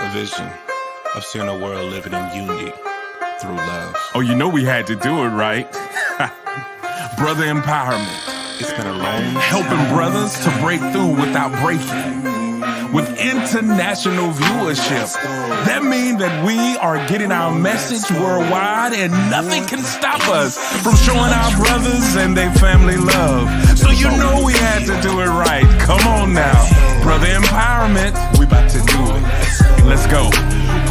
a vision of seeing a world living in unity through love. Oh, you know we had to do it, right? Brother empowerment. It's been a long Helping brothers to break through without breaking. With international viewership. That means that we are getting our message worldwide and nothing can stop us from showing our brothers and their family love. So you know we had to do it right. Come on now. Brother empowerment, we about to do it. Let's go.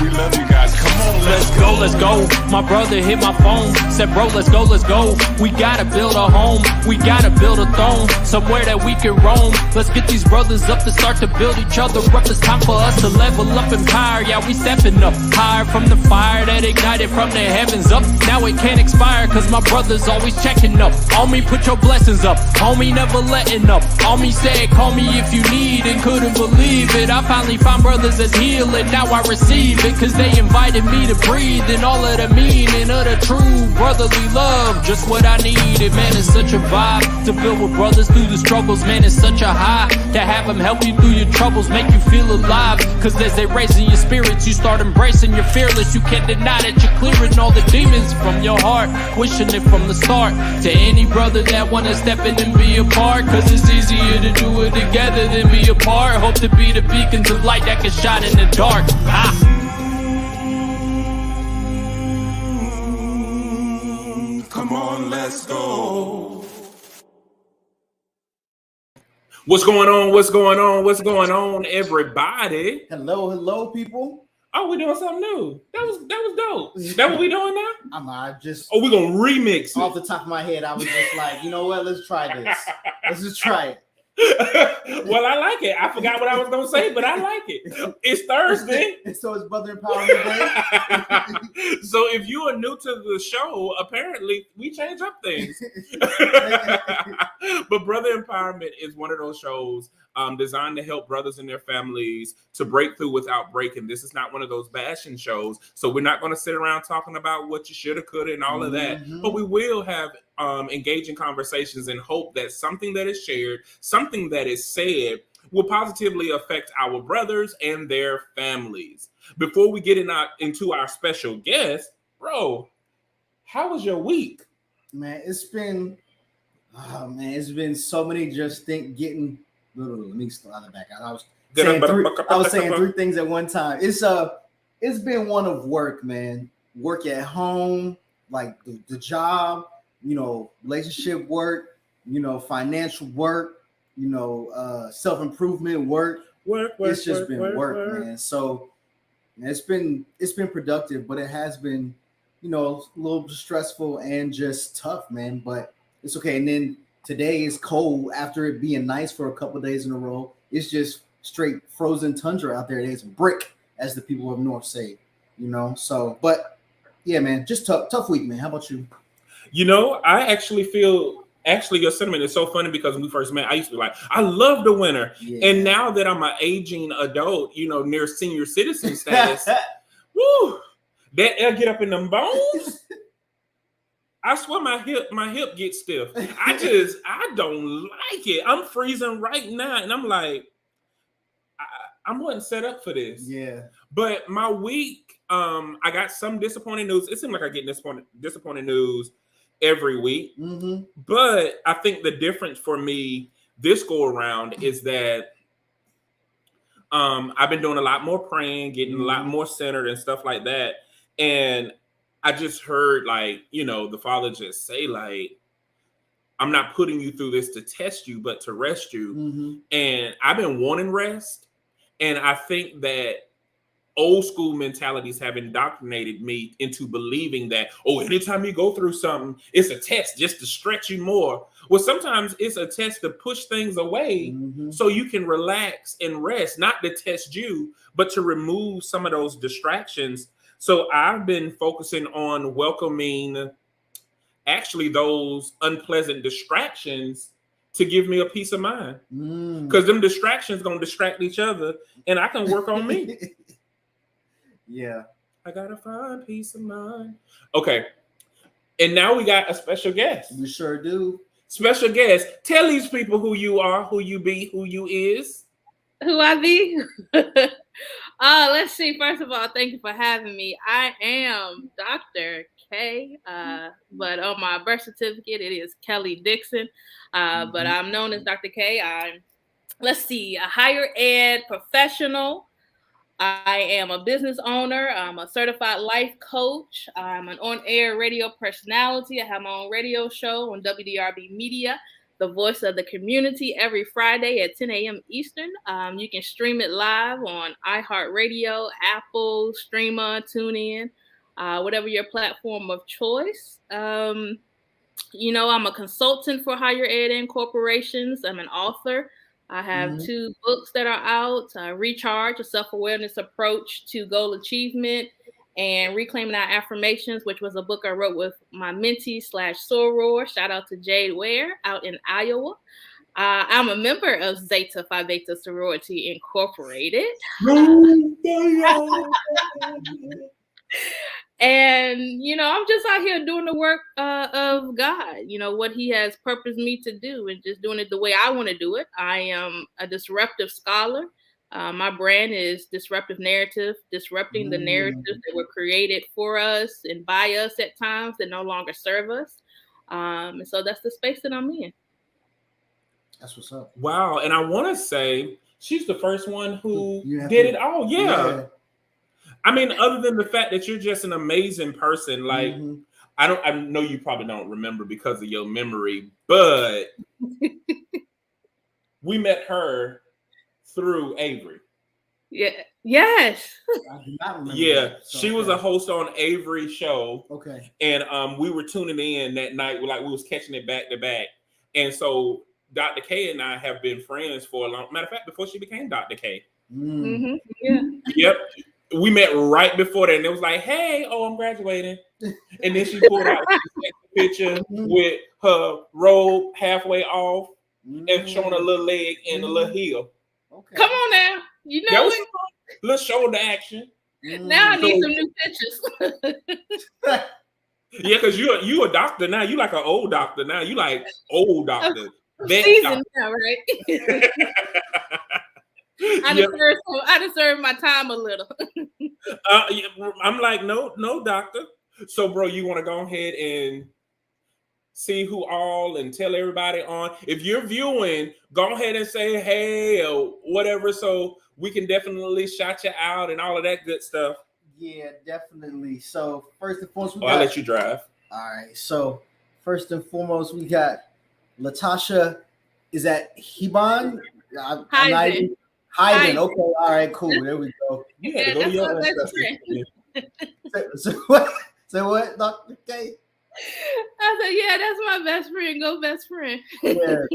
We love you guys. Come on, let's go, let's go. My brother hit my phone, said, bro, let's go, let's go. We gotta build a home, we gotta build a throne, somewhere that we can roam. Let's get these brothers up to start to build each other up. It's time for us to level up and power. Yeah, we stepping up higher from the fire that ignited from the heavens up. Now it can't expire, cause my brother's always checking up. On me, put your blessings up. Homie, never letting up. On me said, call me if you need, and couldn't believe it. I finally found brothers that's healing, now I receive it, cause they invited me to breathe in all of the meaning of the true brotherly love. Just what I needed, man, it's such a vibe to build with brothers through the struggles. Man, it's such a high to have them help you through your troubles, make you feel alive. Cause as they raising your spirits, you start embracing your fearless. You can't deny that you're clearing all the demons from your heart, wishing it from the start. To any brother that wanna step in and be a part, cause it's easier to do it together than be apart. Hope to be the beacons of light that can shine in the dark. come on, let's go. What's going on? What's going on? What's going on, everybody? Hello, people. Oh, we're doing something new. That was dope. That what we doing now? I just. Oh, we're gonna remix it. Off the top of my head, I was just like, you know what? Let's try this. Let's just try it. Well, I like it. I forgot what I was gonna say, but I like it. It's Thursday, so it's Brother Empowerment Day. So if you are new to the show, apparently we change up things. But Brother Empowerment is one of those shows designed to help brothers and their families to break through without breaking. This is not one of those bashing shows, so we're not going to sit around talking about what you shoulda, coulda, and all of that. But we will have engaging conversations and hope that something that is shared, something that is said, will positively affect our brothers and their families. Before we get into our special guest, bro, how was your week? Man, it's been so many getting. Let me start the back out. I was saying three things at one time. It's been one of work, man. Work at home, like the job, relationship work, financial work, self-improvement work. It's just been work, man. So it's been productive, but it has been, a little stressful and just tough, man. But it's okay. And then today is cold after it being nice for a couple of days in a row. It's just straight frozen tundra out there. It's brick, as the people of North say, So, but yeah, man, just tough week, man. How about you? I actually feel your sentiment is so funny because when we first met, I used to be like, I love the winter. Yeah. And now that I'm an aging adult, near senior citizen status, woo, that air get up in them bones. I swear my hip gets stiff. I don't like it. I'm freezing right now. And I'm like, I wasn't set up for this. Yeah. But my week, I got some disappointing news. It seems like I get disappointing news every week. Mm-hmm. But I think the difference for me this go around is that I've been doing a lot more praying, getting a lot more centered and stuff like that. And I just heard, the Father just say, I'm not putting you through this to test you, but to rest you. Mm-hmm. And I've been wanting rest. And I think that old school mentalities have indoctrinated me into believing that, anytime you go through something, it's a test just to stretch you more. Well, sometimes it's a test to push things away so you can relax and rest, not to test you, but to remove some of those distractions. So I've been focusing on welcoming actually those unpleasant distractions to give me a peace of mind. Because them distractions going to distract each other and I can work on me. Yeah. I got to find peace of mind. Okay. And now we got a special guest. We sure do. Special guest. Tell these people who you are, who you be, who you is. Who I be? Let's see. First of all, thank you for having me. I am Dr. K, but on my birth certificate, it is Kellie Dixon. But I'm known as Dr. K. I'm, let's see, a higher ed professional. I am a business owner. I'm a certified life coach. I'm an on-air radio personality. I have my own radio show on WDRB Media, the voice of the community, every Friday at 10 a.m. Eastern. You can stream it live on iHeartRadio, Apple, Streamer, TuneIn, whatever your platform of choice. You know, I'm a consultant for higher ed and corporations. I'm an author. I have 2 books that are out, Recharge, a self-awareness approach to goal achievement, and Reclaiming Our Affirmations, which was a book I wrote with my mentee / soror. Shout out to Jade Ware out in Iowa. I'm a member of Zeta Phi Beta Sorority Incorporated. And, you know, I'm just out here doing the work of God, you know, what he has purposed me to do and just doing it the way I want to do it. I am a disruptive scholar. My brand is Disruptive Narrative, disrupting the narratives that were created for us and by us at times that no longer serve us. And so that's the space that I'm in. That's what's up. Wow. And I want to say she's the first one who did it all. Yeah. I mean, other than the fact that you're just an amazing person, like I know you probably don't remember because of your memory, but we met her through Avery. Yeah. Yes. I do not remember. Yeah, that, so she was a host on Avery's show. Okay. And we were tuning in that night, like we was catching it back to back. And so Dr. K and I have been friends for a long. Matter of fact, before she became Dr. K. Yeah. Yep. We met right before that, and it was like, "Hey, I'm graduating," and then she pulled out a picture with her robe halfway off and showing a little leg and a little heel. Okay. Come on now, you know that was a little shoulder action. Now I need some new pictures. Yeah, because you a doctor now. You like an old doctor now. You like old doctor. Seasoned now, right? I deserve my time a little. I'm like, no, doctor. So, bro, you want to go ahead and see who all and tell everybody on. If you're viewing, go ahead and say hey or whatever, so we can definitely shout you out and all of that good stuff. Yeah, definitely. So first and foremost, I'll let you drive. All right. So first and foremost, we got Latasha. Is that Hiban? Hyden. Okay. All right. Cool. There we go. Yeah, go to your so what? So what, Dr. K? I said, yeah, that's my best friend. Go best friend. Yeah.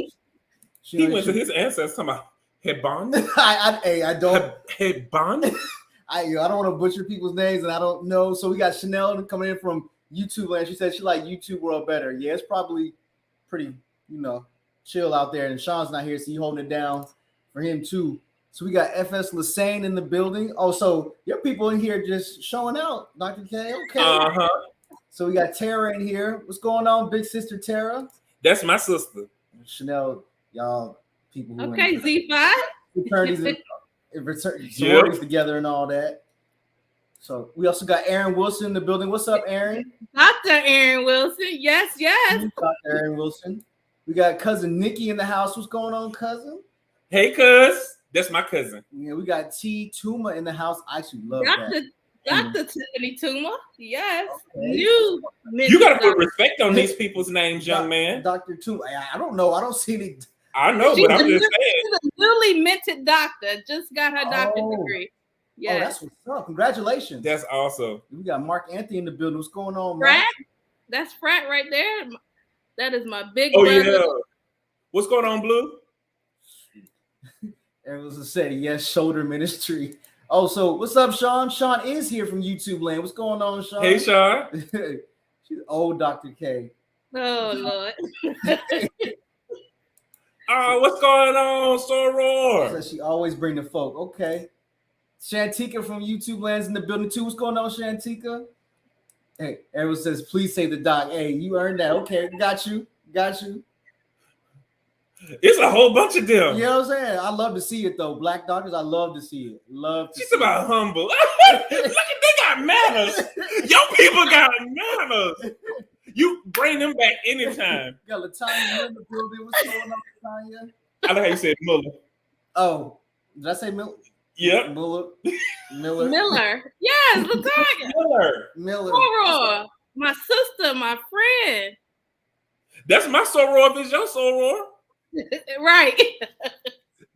He went to his ancestors talking about Hebon. I don't. Hebon. I don't want to butcher people's names, and I don't know. So we got Chanel coming in from YouTube land. She said she liked YouTube World better. Yeah, it's probably pretty, chill out there. And Sean's not here, so you holding it down for him too. So we got FS Lassane in the building. Oh, so your people in here just showing out, Dr. K. Okay. So we got Tara in here. What's going on, big sister Tara? That's my sister. Chanel, y'all people. Who okay, Z5. Fraternities sororities together and all that. So we also got Aaron Wilson in the building. What's up, Aaron? Dr. Aaron Wilson. Yes. Dr. Aaron Wilson. We got cousin Nikki in the house. What's going on, cousin? Hey, cuz. That's my cousin. Yeah, we got T. Tuma in the house. I actually love that. Dr. Tiffany Tuma. Yes. Okay. You got to put respect on these people's names, young man. Dr. Tuma. I don't know. I don't see any. I know, but I'm just saying. She's a newly minted doctor. Just got her doctorate degree. Yeah. Oh, that's what's up. Congratulations. That's awesome. We got Mark Anthony in the building. What's going on, Frat? Mark? That's Frat right there. That is my big brother. Yeah. What's going on, Blue? Everyone's said yes, shoulder ministry. Oh, so what's up, Sean? Sean is here from YouTube land. What's going on, Sean? Hey, Sean. She's old Dr. K. Oh, Lord. What's going on, Soror? So she always bring the folk. Okay. Shantika from YouTube lands in the building too. What's going on, Shantika? Hey, everyone says, please say the doc. Hey, you earned that. Okay, got you. It's a whole bunch of them. You know what I'm saying? I love to see it though. Black doctors, I love to see it. She's about humble. Look at they got manners. Your people got manners. You bring them back anytime. Got Latanya in the building. What's going on, Latanya? I like how you said Muller. Oh, did I say Miller? Yep. Miller. Yes, Latanya. Miller. Soror. My sister, my friend. That's my soror if it's your soror. Right.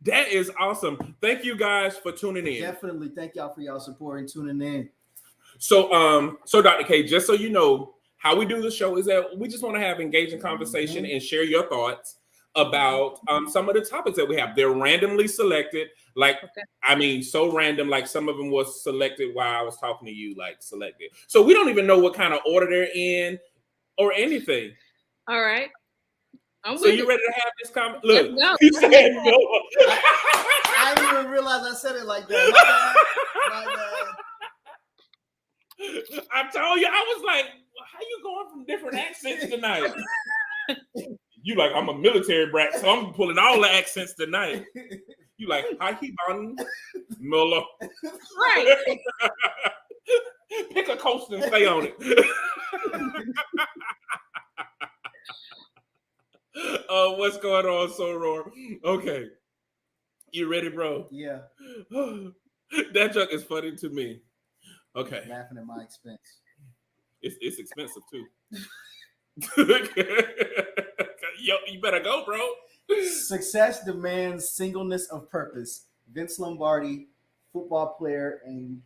That is awesome. Thank you guys for tuning in. Definitely. Thank y'all for y'all support and tuning in. So Dr. K, just so you know, how we do the show is that we just want to have engaging conversation and share your thoughts about some of the topics that we have. They're randomly selected, so random, like some of them was selected while I was talking to you, like selected. So we don't even know what kind of order they're in or anything. All right. So you ready to have this comment? Look, he said no. I didn't even realize I said it like that. My bad. I told you, I was like, how you going from different accents tonight? You like, I'm a military brat, so I'm pulling all the accents tonight. You like, hi, Hiban, Miller. Right. Pick a coast and stay on it. What's going on, Soror? Okay. You ready, bro? Yeah. That joke is funny to me. Okay. Laughing at my expense. It's expensive too. Yo, you better go, bro. Success demands singleness of purpose. Vince Lombardi, football player and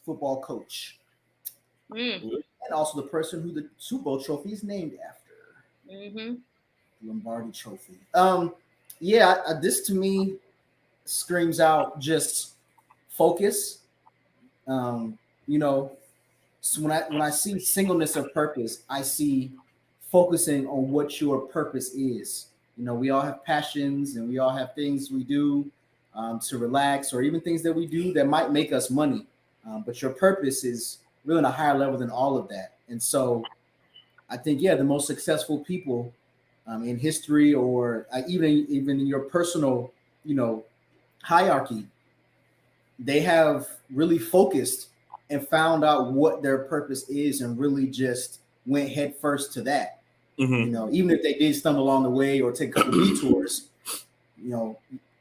football coach. And also the person who the Super Bowl trophy is named after. Mm-hmm. Lombardi trophy. This to me screams out just focus. So when I see singleness of purpose, I see focusing on what your purpose is. We all have passions and we all have things we do to relax, or even things that we do that might make us money. But your purpose is really on a higher level than all of that. And so I think, the most successful people in history, or even in your personal, hierarchy, they have really focused and found out what their purpose is and really just went head first to that. Mm-hmm. Even if they did stumble along the way or take a couple detours,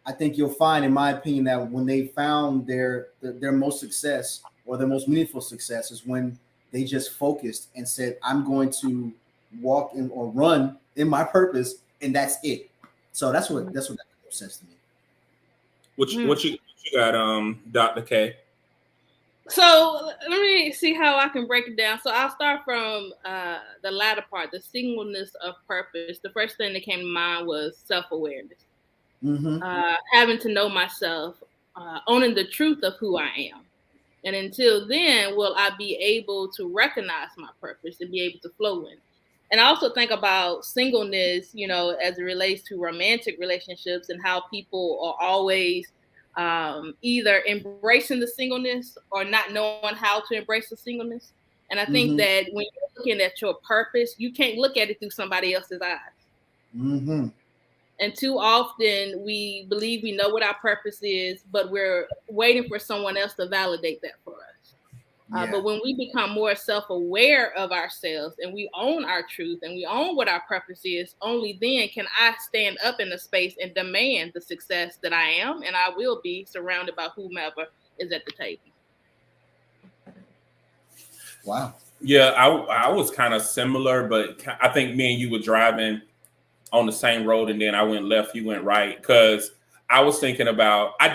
I think you'll find, in my opinion, that when they found their most success or their most meaningful success is when they just focused and said, I'm going to walk in or run in my purpose, and that's it. So that's what that makes sense to me. What you got, Dr. K? So let me see how I can break it down. So I'll start from the latter part, the singleness of purpose. The first thing that came to mind was self-awareness. Mm-hmm. Having to know myself, owning the truth of who I am. And until then, will I be able to recognize my purpose and be able to flow in. And I also think about singleness, as it relates to romantic relationships and how people are always either embracing the singleness or not knowing how to embrace the singleness. And I think that when you're looking at your purpose, you can't look at it through somebody else's eyes. Mm-hmm. And too often we believe we know what our purpose is, but we're waiting for someone else to validate that for us. But when we become more self-aware of ourselves and we own our truth and we own what our purpose is, only then can I stand up in the space and demand the success that I am, and I will be surrounded by whomever is at the table. Wow. Yeah, I was kind of similar, but I think me and you were driving on the same road, and then I went left, you went right, because I was thinking about, I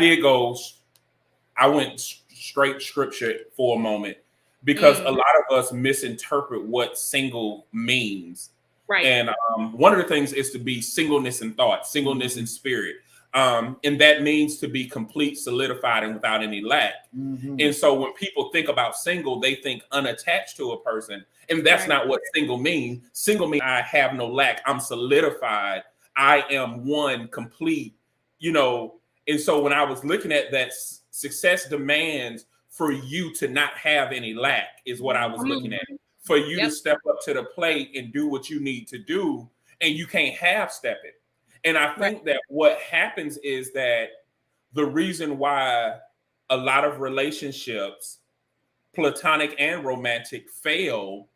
went straight scripture for a moment, because a lot of us misinterpret what single means. Right. And one of the things is to be singleness in thought, singleness in spirit. And that means to be complete, solidified, and without any lack. Mm-hmm. And so when people think about single, they think unattached to a person. And that's not what single means. Single means I have no lack. I'm solidified. I am one, complete, And so when I was looking at that, success demands for you to not have any lack is what I was looking at. For you to step up to the plate and do what you need to do, and you can't half step it. And I think that what happens is that the reason why a lot of relationships, platonic and romantic, fail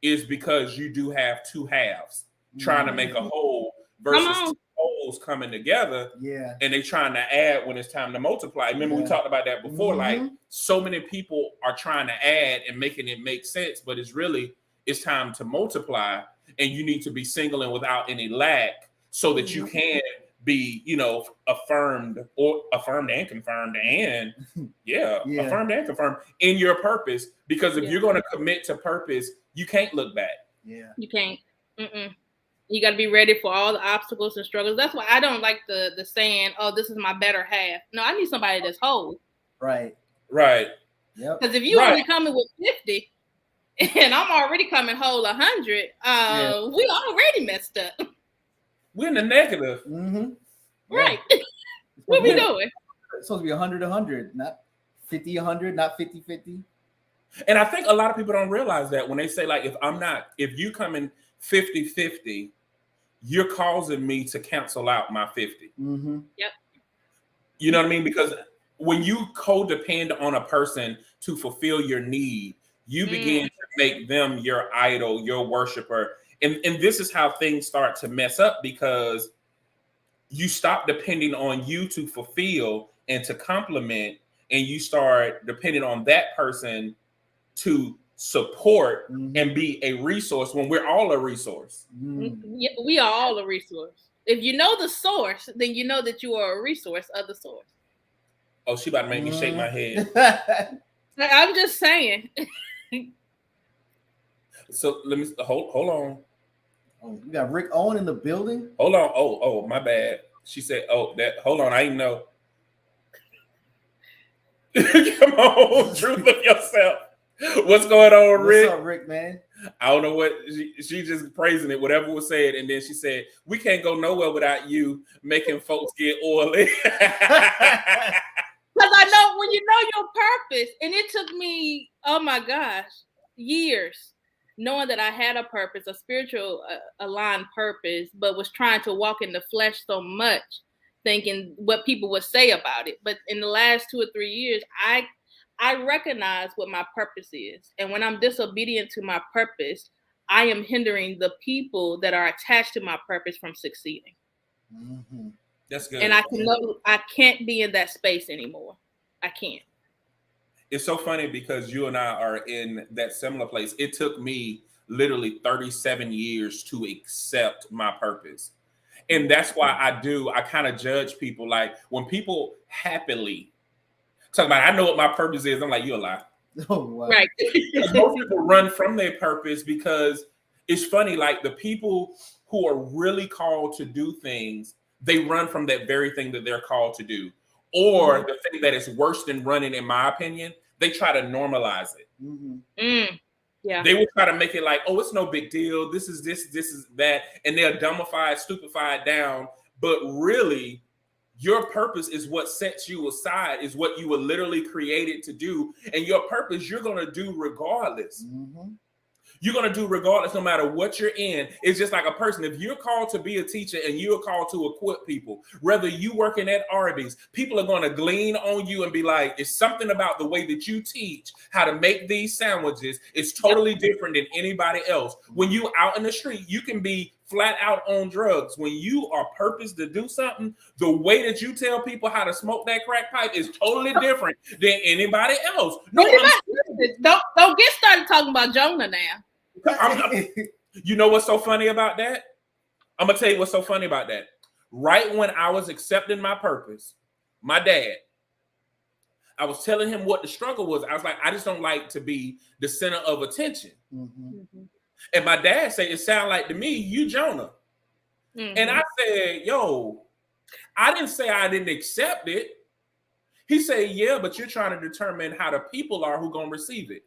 is because you do have two halves trying to make a whole versus two wholes coming together. Yeah. And they trying to add when it's time to multiply. Remember, we talked about that before. Like, so many people are trying to add and making it make sense, but it's time to multiply, and you need to be single and without any lack so that you can be, affirmed and confirmed and affirmed and confirmed in your purpose. Because if you're going to commit to purpose, you can't look back. Yeah. You can't. You got to be ready for all the obstacles and struggles. That's why I don't like the saying, "Oh, this is my better half." No, I need somebody that's whole. Right. Yep. Because if you only coming with 50 and I'm already coming whole 100, we already messed up. We're in the negative. Right. What we doing? It's supposed to be 100-100, not 50-100, not 50-50. And I think a lot of people don't realize that when they say, like, if you come in 50-50, you're causing me to cancel out my 50. Yep. You know what I mean? Because when you codepend on a person to fulfill your need, you begin to make them your idol, your worshiper. And this is how things start to mess up, because you stop depending on you to fulfill and to compliment, and you start depending on that person to support and be a resource when we're all a resource. Yeah, we are all a resource. If you know the source, then you know that you are a resource of the source. Oh, she about to make me shake my head. I'm just saying. So let me hold on. Oh, we got Rick Owen in the building. Hold on. Oh, my bad. She said, hold on. I didn't know. Come on, truth of yourself. What's going on, Rick? What's up, Rick, man? I don't know what she just praising it, whatever was said, and then she said, "We can't go nowhere without you making folks get oily." Because I know when you know your purpose, and it took me, oh my gosh, years knowing that I had a purpose, a spiritual aligned purpose, but was trying to walk in the flesh so much, thinking what people would say about it. But in the last 2 or 3 years, I recognize what my purpose is. And when I'm disobedient to my purpose, I am hindering the people that are attached to my purpose from succeeding. That's good. And I can't be in that space anymore. I can't. It's so funny because you and I are in that similar place. It took me literally 37 years to accept my purpose. And that's why I kind of judge people. Like, when people happily talk about, I know what my purpose is, I'm like, you're a lie. Oh, wow. Right. Most people run from their purpose, because it's funny, like, the people who are really called to do things, they run from that very thing that they're called to do. Or the thing that is worse than running, in my opinion, they try to normalize it. Yeah. They will try to make it like, oh, it's no big deal. This is this is that. And they'll dumbify it, stupefy it down. But really, your purpose is what sets you aside, is what you were literally created to do. And your purpose, you're going to do regardless. You're going to do regardless, no matter what you're in. It's just like a person. If you're called to be a teacher and you're called to equip people, whether you working at Arby's, people are going to glean on you and be like, it's something about the way that you teach how to make these sandwiches. It's totally different than anybody else. When you out in the street, you can be flat out on drugs. When you are purposed to do something, the way that you tell people how to smoke that crack pipe is totally different than anybody else. No, don't get started talking about Jonah now. You know what's so funny about that? I'm gonna tell you what's so funny about that. Right when I was accepting my purpose, my dad, I was telling him what the struggle was. I was like, I just don't like to be the center of attention. And my dad said, it sounded like to me, you Jonah. And I said, yo, I didn't say I didn't accept it. He said, yeah, but you're trying to determine how the people are who gonna receive it.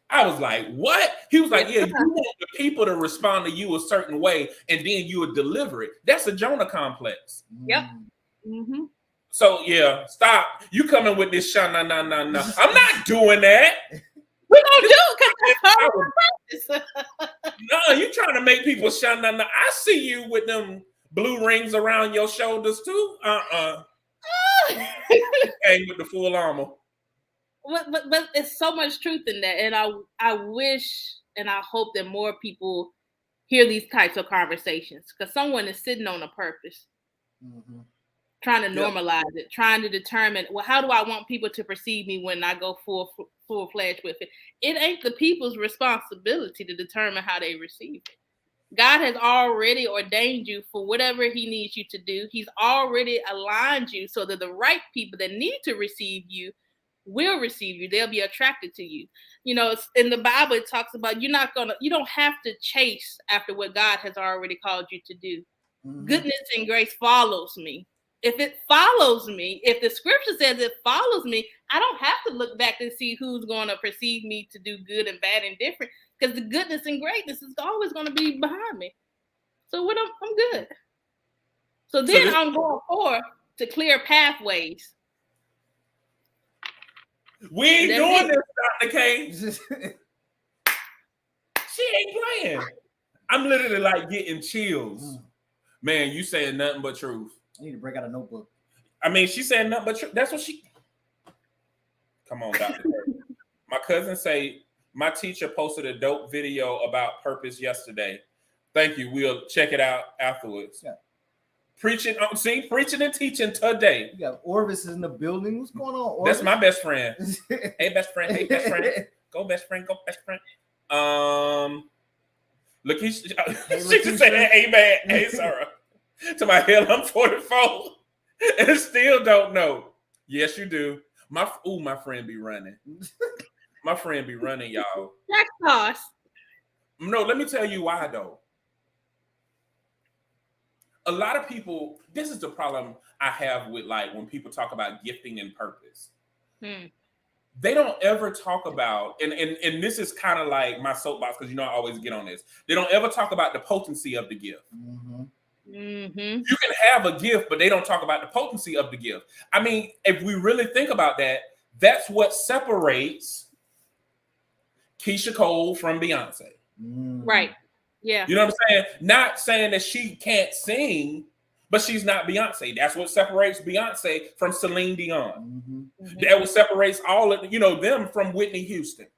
I was like, what? He was like, yeah, you want the people to respond to you a certain way, and then you would deliver it. That's a Jonah complex. Yep. So yeah, stop. You coming with this na. I'm not doing that. We don't do it because that's No, you trying to make people na. I see you with them blue rings around your shoulders too? Came with the full armor. But it's so much truth in that, and I wish and I hope that more people hear these types of conversations, because someone is sitting on a purpose, trying to normalize it, trying to determine, well, how do I want people to perceive me when I go full-fledged with it? It ain't the people's responsibility to determine how they receive it. God has already ordained you for whatever he needs you to do. He's already aligned you so that the right people that need to receive you will receive you. They'll be attracted to you. You know, in the Bible, it talks about you don't have to chase after what God has already called you to do. Goodness and grace follows me. If it follows me, if the scripture says it follows me, I don't have to look back and see who's going to perceive me to do good and bad and different, because the goodness and greatness is always going to be behind me. So I'm good. So then I'm going forward to clear pathways. We ain't doing this, Dr. K. She ain't playing. I'm literally like getting chills. Man, you saying nothing but truth. I need to break out a notebook. I mean, she said nothing but truth. That's what she... Come on, Dr. K. My cousin say, my teacher posted a dope video about purpose yesterday. Thank you. We'll check it out afterwards. Yeah. Preaching and teaching today. You got Orvis in the building. What's going on, Orvis? That's my best friend. Hey, best friend. Hey, best friend. Go, best friend. Go, best friend. Look, she just said, hey, man. Hey, Sarah. To my hell, I'm 44 and still don't know. Yes, you do. My friend be running. My friend be running, y'all. That's us. No, let me tell you why, though. A lot of people, this is the problem I have with, like, when people talk about gifting and purpose. They don't ever talk about, and this is kind of like my soapbox, because, you know, I always get on this. They don't ever talk about the potency of the gift. You can have a gift, but they don't talk about the potency of the gift. I mean, if we really think about that, that's what separates Keisha Cole from Beyonce. Right. Yeah. You know what I'm saying? Not saying that she can't sing, but she's not Beyonce. That's what separates Beyonce from Celine Dion. That what separates all of, you know, them from Whitney Houston.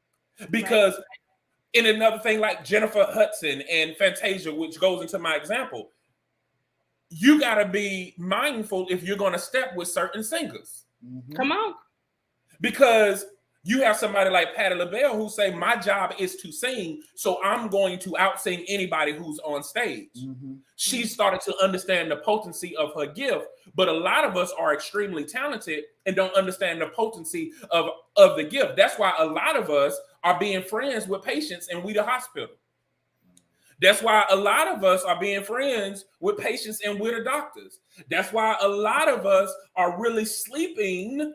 Because in another thing like Jennifer Hudson and Fantasia, which goes into my example, you got to be mindful if you're going to step with certain singers. Come on. Because you have somebody like Patti LaBelle who say, my job is to sing, so I'm going to out-sing anybody who's on stage. She started to understand the potency of her gift, but a lot of us are extremely talented and don't understand the potency of the gift. That's why a lot of us are being friends with patients in We the Hospital. That's why a lot of us are being friends with patients and with the doctors. That's why a lot of us are really sleeping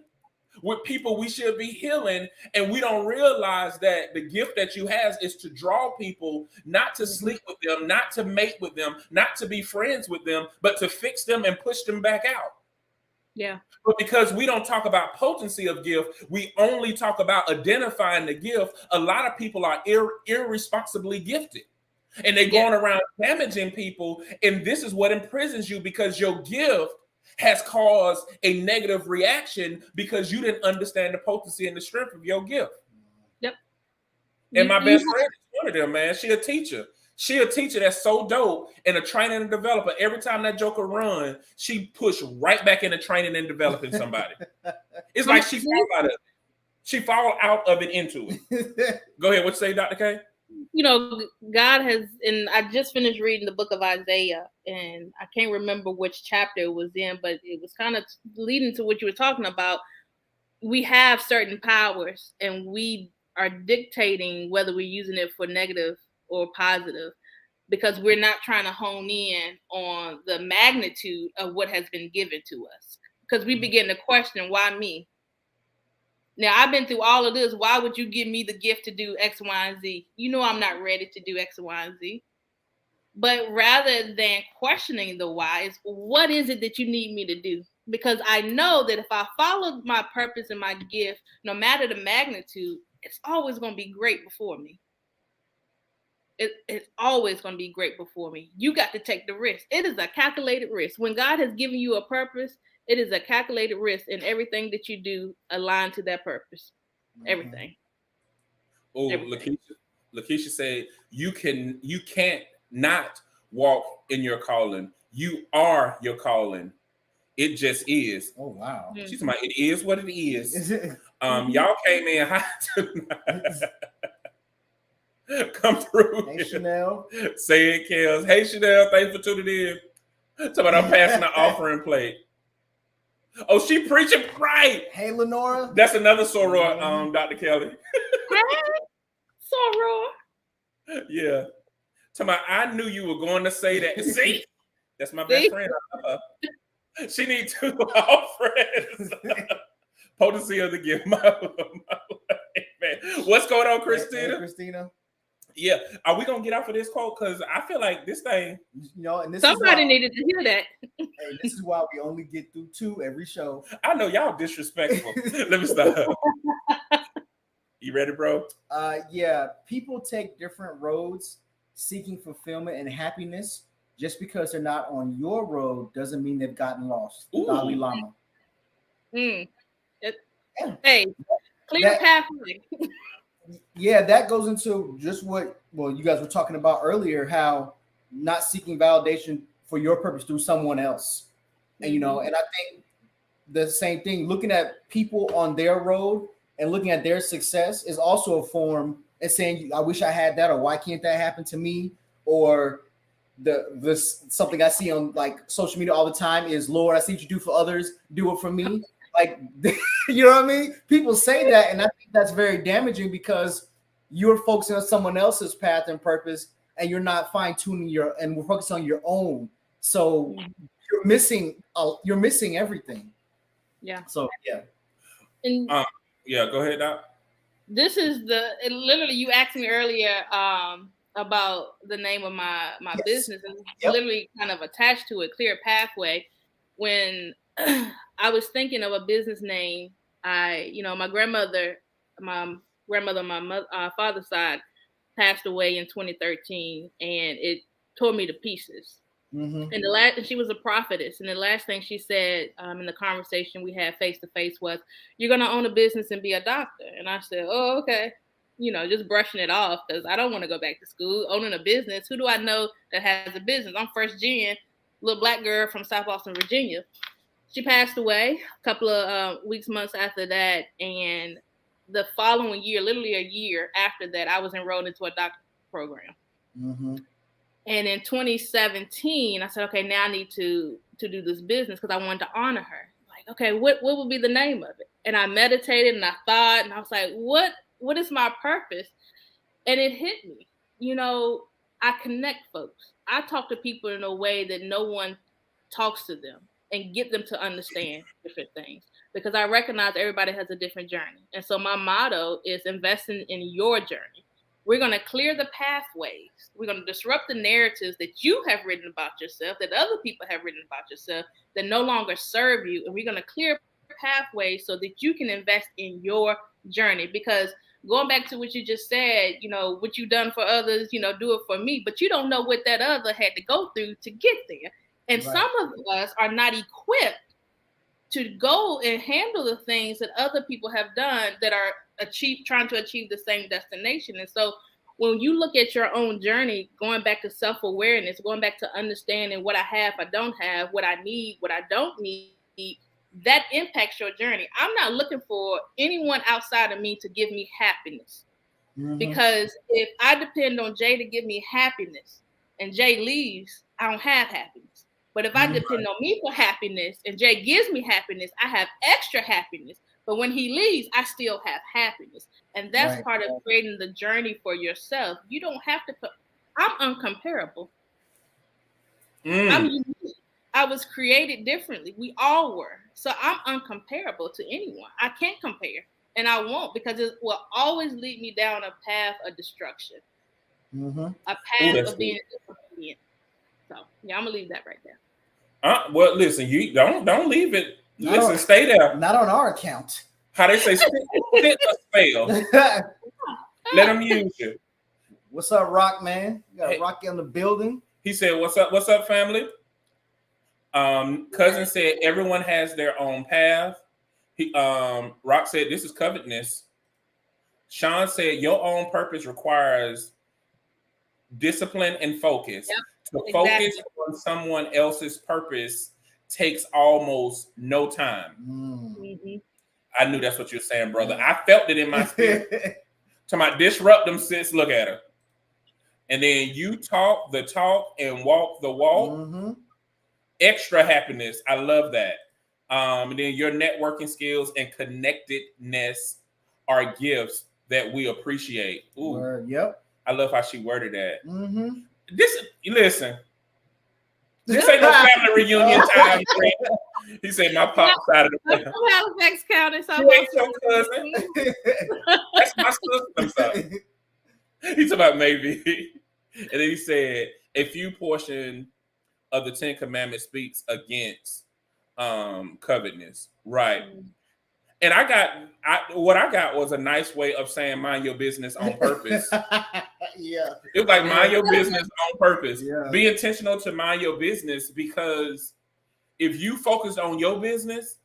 with people we should be healing, and we don't realize that the gift that you have is to draw people, not to sleep with them, not to mate with them, not to be friends with them, but to fix them and push them back out. Yeah. But because we don't talk about potency of gift, we only talk about identifying the gift. A lot of people are irresponsibly gifted. And they're going around damaging people. And this is what imprisons you, because your gift has caused a negative reaction because you didn't understand the potency and the strength of your gift. Yep. And my best friend is one of them, man. She a teacher. She a teacher that's so dope and a trainer and a developer. Every time that joker run, she push right back into training and developing somebody. It's like she fall out of it. She fall out of it into it. Go ahead. What you say, Dr. K? You know, God has, and I just finished reading the book of Isaiah, and I can't remember which chapter it was in, but it was kind of leading to what you were talking about. We have certain powers, and we are dictating whether we're using it for negative or positive, because we're not trying to hone in on the magnitude of what has been given to us. Because we begin to question, why me? Now, I've been through all of this. Why would you give me the gift to do X, Y, and Z? You know I'm not ready to do X, Y, and Z. But rather than questioning the why, it's what is it that you need me to do? Because I know that if I follow my purpose and my gift, no matter the magnitude, it's always going to be great before me. it's always going to be great before me. You got to take the risk. It is a calculated risk. When God has given you a purpose, it is a calculated risk, and everything that you do aligned to that purpose. Everything. Oh, Lakeisha said you can't not walk in your calling. You are your calling. It just is. Oh wow. She's like, it is what it is. Y'all came in hot tonight. Come through. Hey Chanel. Say it, Kels. Hey Chanel, thanks for tuning in. Talking about I'm passing the offering plate. Oh, she preaching right. Hey Lenora. That's another soror, Dr. Kelly. Hey, soror. Yeah. Talking about, I knew you were going to say that. See? That's my best friend. She needs 2 offerings. Potency of the gift. What's going on, Christina? Hey, Christina. Yeah. Are we gonna get off of this quote? Because I feel like this thing, and this somebody needed to hear that. Hey, this is why we only get through 2 every show. I know y'all disrespectful. Let me stop. You ready, bro? Yeah. People take different roads seeking fulfillment and happiness. Just because they're not on your road doesn't mean they've gotten lost. Dalai Lama. Hey, clear pathway. Yeah, that goes into just what you guys were talking about earlier, how not seeking validation for your purpose through someone else. And and I think the same thing, looking at people on their road and looking at their success is also a form and saying, I wish I had that, or why can't that happen to me? Or this something I see on like social media all the time is, Lord, I see what you do for others, do it for me. Like, you know what I mean? People say that, and I think that's very damaging because you're focusing on someone else's path and purpose, and you're not fine-tuning and we're focused on your own. So you're missing everything. Yeah. So yeah. And yeah, go ahead, Doc. This is literally, you asked me earlier about the name of my business, and literally kind of attached to it, Clear Pathway. When I was thinking of a business name, my grandmother on my father's side passed away in 2013, and it tore me to pieces. Mm-hmm. And she was a prophetess, and the last thing she said in the conversation we had face to face was, "You're gonna own a business and be a doctor." And I said, "Oh, okay." Just brushing it off because I don't want to go back to school. Owning a business, who do I know that has a business? I'm first gen, little black girl from South Boston, Virginia. She passed away a couple of months after that. And the following year, literally a year after that, I was enrolled into a doctorate program. Mm-hmm. And in 2017, I said, okay, now I need to do this business because I wanted to honor her. Like, okay, what would be the name of it? And I meditated and I thought, and I was like, what is my purpose? And it hit me. I connect folks. I talk to people in a way that no one talks to them and get them to understand different things, because I recognize everybody has a different journey. And so my motto is investing in your journey. We're going to clear the pathways. We're going to disrupt the narratives that you have written about yourself, that other people have written about yourself, that no longer serve you. And we're going to clear pathways so that you can invest in your journey. Because going back to what you just said, what you done for others, do it for me. But you don't know what that other had to go through to get there. And right. Some of us are not equipped to go and handle the things that other people have done that are trying to achieve the same destination. And so when you look at your own journey, going back to self-awareness, going back to understanding what I have, I don't have, what I need, what I don't need, that impacts your journey. I'm not looking for anyone outside of me to give me happiness. Mm-hmm. Because if I depend on Jay to give me happiness and Jay leaves, I don't have happiness. But if I depend on me for happiness and Jay gives me happiness, I have extra happiness. But when he leaves, I still have happiness. And that's right. Part of creating the journey for yourself. You don't have to I'm uncomparable. I'm unique. I was created differently. We all were. So I'm uncomparable to anyone. I can't compare. And I won't, because it will always lead me down a path of destruction. Mm-hmm. A path of being disobedient. So yeah, I'm gonna leave that right there. Well, listen, you don't leave it. Listen, stay there. Not on our account. How they say, sit or spell. Let them use you. What's up, Rock, man? You got Rocky on the building. He said, what's up, family? Cousin said, everyone has their own path. Rock said, this is covetousness. Sean said, your own purpose requires discipline and focus. To focus on someone else's purpose takes almost no time. Mm-hmm. I knew that's what you were saying, brother. I felt it in my spirit. To my disrupt them, sis, look at her. And then you talk the talk and walk the walk. Mm-hmm. Extra happiness. I love that. And then your networking skills and connectedness are gifts that we appreciate. Ooh. Word, yep. I love how she worded that. Mm-hmm. Listen. This ain't no family reunion time. He said my pop side of the family. Halifax County. So you ain't your cousin. That's my sister. I'm sorry. He talking about maybe. And then he said, a few portion of the 10 Commandments speaks against covetousness. Right. And what I got was a nice way of saying mind your business on purpose. Yeah. It was like mind your business on purpose. Yeah. Be intentional to mind your business, because if you focus on your business,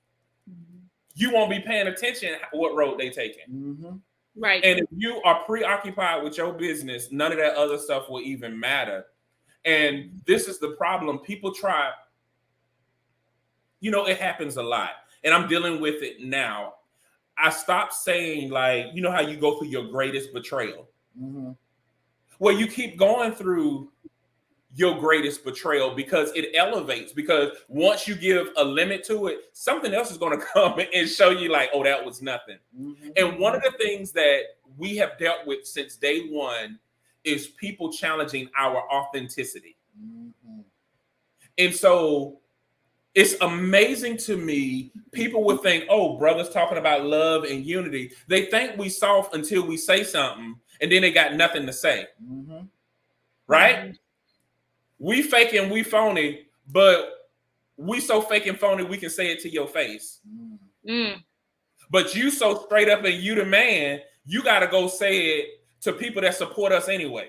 you won't be paying attention what road they taking. Mm-hmm. Right. And if you are preoccupied with your business, none of that other stuff will even matter. And this is the problem. People try, it happens a lot. And I'm dealing with it now. I stopped saying, like, you know how you go through your greatest betrayal? Mm-hmm. Well, you keep going through your greatest betrayal because it elevates. Because once you give a limit to it, something else is going to come and show you like, oh, that was nothing. Mm-hmm. And one of the things that we have dealt with since day one is people challenging our authenticity. Mm-hmm. And so it's amazing to me. People would think, oh, brothers talking about love and unity. They think we soft until we say something, and then they got nothing to say. Mm-hmm. Right? Mm-hmm. We fake and we phony, but we so fake and phony we can say it to your face. Mm. But you so straight up and you the man, you got to go say it to people that support us anyway.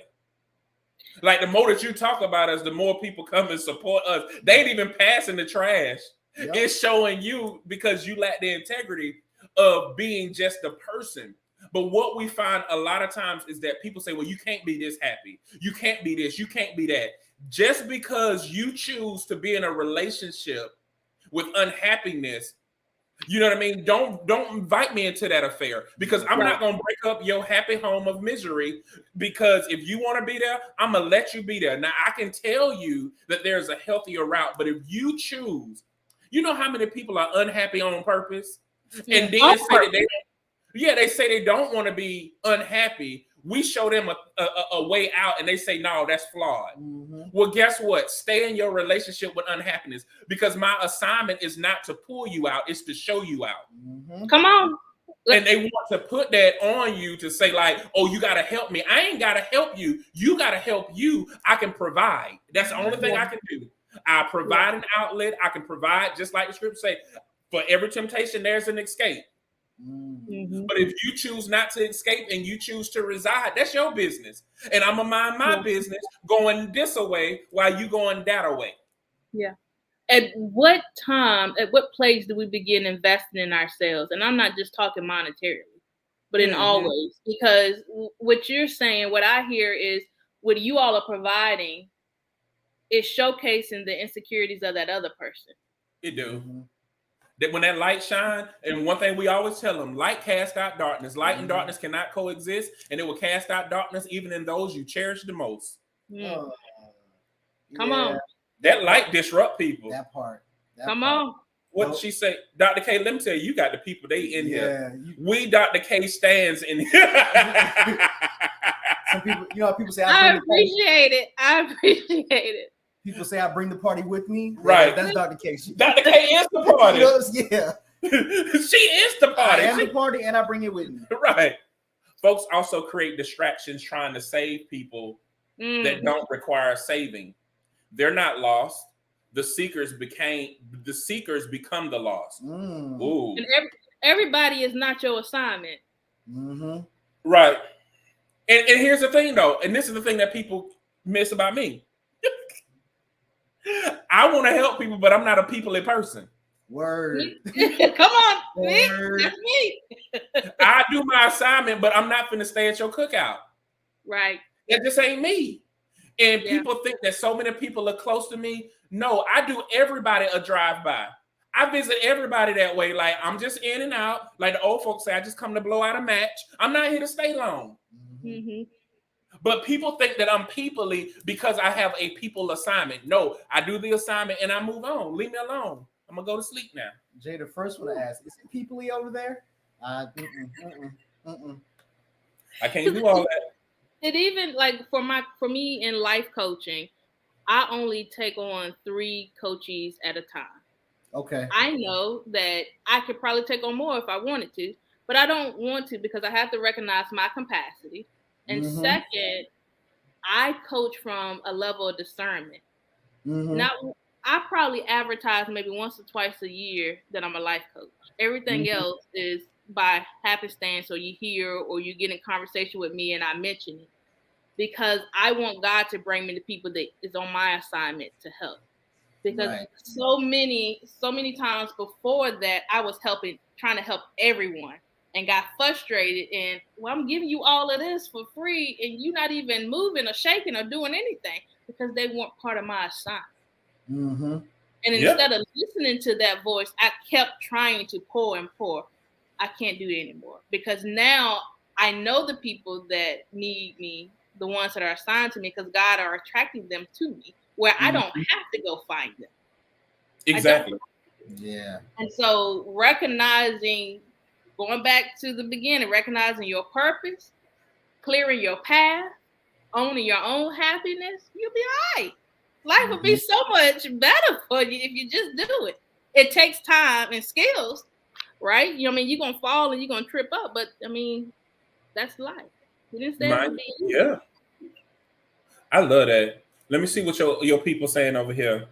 Like the more that you talk about us, the more people come and support us. They ain't even passing the trash. Yep. It's showing you because you lack the integrity of being just a person. But what we find a lot of times is that people say, well, you can't be this happy. You can't be this. You can't be that. Just because you choose to be in a relationship with unhappiness, you know what I mean? Don't invite me into that affair, because I'm not going to break up your happy home of misery, because if you want to be there, I'm going to let you be there. Now, I can tell you that there's a healthier route, but if you choose, you know how many people are unhappy on purpose? And then they say they don't want to be unhappy. We show them a way out and they say, no, that's flawed. Mm-hmm. Well, guess what? Stay in your relationship with unhappiness, because my assignment is not to pull you out. It's to show you out. Mm-hmm. Come on. And they want to put that on you to say like, oh, you got to help me. I ain't got to help you. You got to help you. I can provide. That's the only thing I can do. I provide an outlet. I can provide, just like the scripture say, for every temptation, there's an escape. Mm-hmm. But if you choose not to escape and you choose to reside, that's your business. And I'm going to mind my business going this away while you going that away. Yeah. At what time, at what place do we begin investing in ourselves? And I'm not just talking monetarily, but in all ways. Because what you're saying, what I hear is what you all are providing is showcasing the insecurities of that other person. It do. Mm-hmm. That when that light shine, and one thing we always tell them, light cast out darkness. Light and darkness cannot coexist, and it will cast out darkness even in those you cherish the most. Come on. That light disrupt people. That part. Come on. What did she say? Dr. K, let me tell you, you got the people, they in here. We Dr. K stands in here. Some people, people say, I appreciate it. I appreciate it. People say I bring the party with me. Right. That's Dr. K. Dr. K is the party. Yeah. She is the party. I am the party and I bring it with me. Right. Folks also create distractions trying to save people that don't require saving. They're not lost. The seekers become the lost. Ooh. And everybody is not your assignment. Right. And here's the thing, though, and this is the thing that people miss about me. I want to help people, but I'm not a people-y person. Word. Come on, Word. that's me. I do my assignment, but I'm not finna stay at your cookout. Right. That just ain't me. And people think that so many people are close to me. No, I do everybody a drive-by. I visit everybody that way. Like, I'm just in and out. Like the old folks say, I just come to blow out a match. I'm not here to stay long. Mm-hmm. But people think that I'm people-y because I have a people assignment. No, I do the assignment and I move on. Leave me alone. I'm going to go to sleep now. Jay, the first one to ask, is it people-y over there? I can't do all that. It even, like, for me in life coaching, I only take on 3 coachees at a time. Okay. I know that I could probably take on more if I wanted to, but I don't want to because I have to recognize my capacity. And second, I coach from a level of discernment. Now, I probably advertise maybe once or twice a year that I'm a life coach. Everything else is by happenstance, or you hear or you get in conversation with me and I mention it, because I want God to bring me the people that is on my assignment to help. Because so many times before that, I was trying to help everyone and got frustrated. And well, I'm giving you all of this for free, and you're not even moving or shaking or doing anything because they weren't part of my assignment. And instead of listening to that voice, I kept trying to pour and pour. I can't do it anymore because now I know the people that need me, the ones that are assigned to me, because God are attracting them to me, where I don't have to go find them. Exactly. Yeah. And so going back to the beginning, recognizing your purpose, clearing your path, owning your own happiness, you'll be all right. Life will be so much better for you if you just do it. It takes time and skills, right? You know, I mean, you're going to fall and you're going to trip up, but I mean, that's life. Yeah. I love that. Let me see what your people saying over here.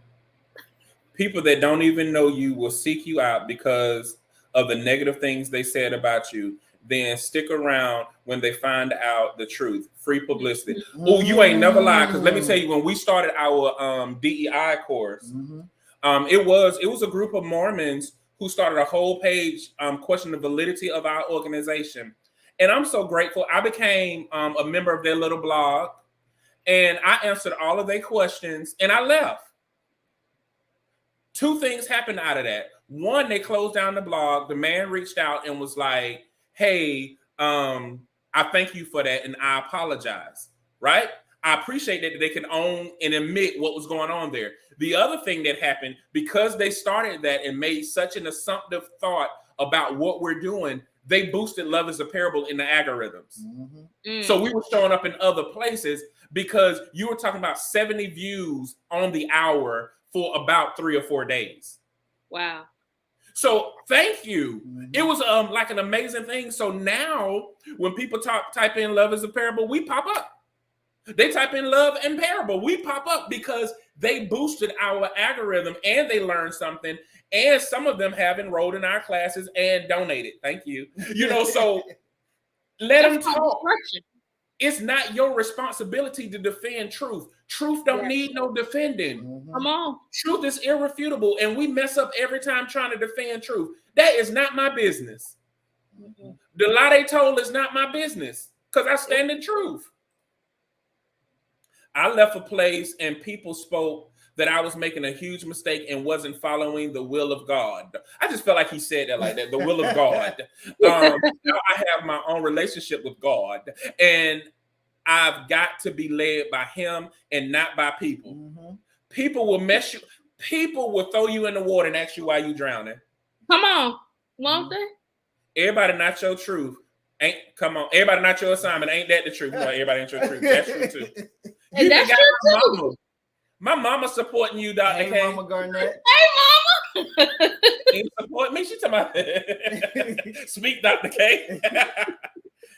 People that don't even know you will seek you out because of the negative things they said about you. Then stick around when they find out the truth. Free publicity. Oh, you ain't never lied. Because let me tell you, when we started our DEI course, it was a group of Mormons who started a whole page questioning the validity of our organization. And I'm so grateful. I became a member of their little blog. And I answered all of their questions and I left. 2 things happened out of that. One, they closed down the blog. The man reached out and was like, hey, I thank you for that and I apologize, right? I appreciate that they can own and admit what was going on there. The other thing that happened, because they started that and made such an assumptive thought about what we're doing, they boosted Love is a Parable in the algorithms. So we were showing up in other places because you were talking about 70 views on the hour for about 3 or 4 days. Wow. So thank you. It was like an amazing thing. So now when people type in Love is a Parable, we pop up. They type in Love and Parable, we pop up because they boosted our algorithm and they learned something. And some of them have enrolled in our classes and donated. Thank you. You know, so let them talk. It's not your responsibility to defend truth. Truth don't need no defending. Come on. Truth is irrefutable, and we mess up every time trying to defend truth. That is not my business. The lie they told is not my business because I stand in truth. I left a place and people spoke that I was making a huge mistake and wasn't following the will of God. I just felt like he said that like that, the will of God. Now I have my own relationship with God, and I've got to be led by him and not by people. People will mess you. People will throw you in the water and ask you why you drowning. Come on, won't they? Everybody not your truth. Come on. Everybody not your assignment. Ain't that the truth? No, everybody ain't your truth. That's true too. And that's true too. My mama supporting you, Dr. Hey, K. Mama Garnett. Hey, Mama. Ain't support me. She talking about speak, Dr. K.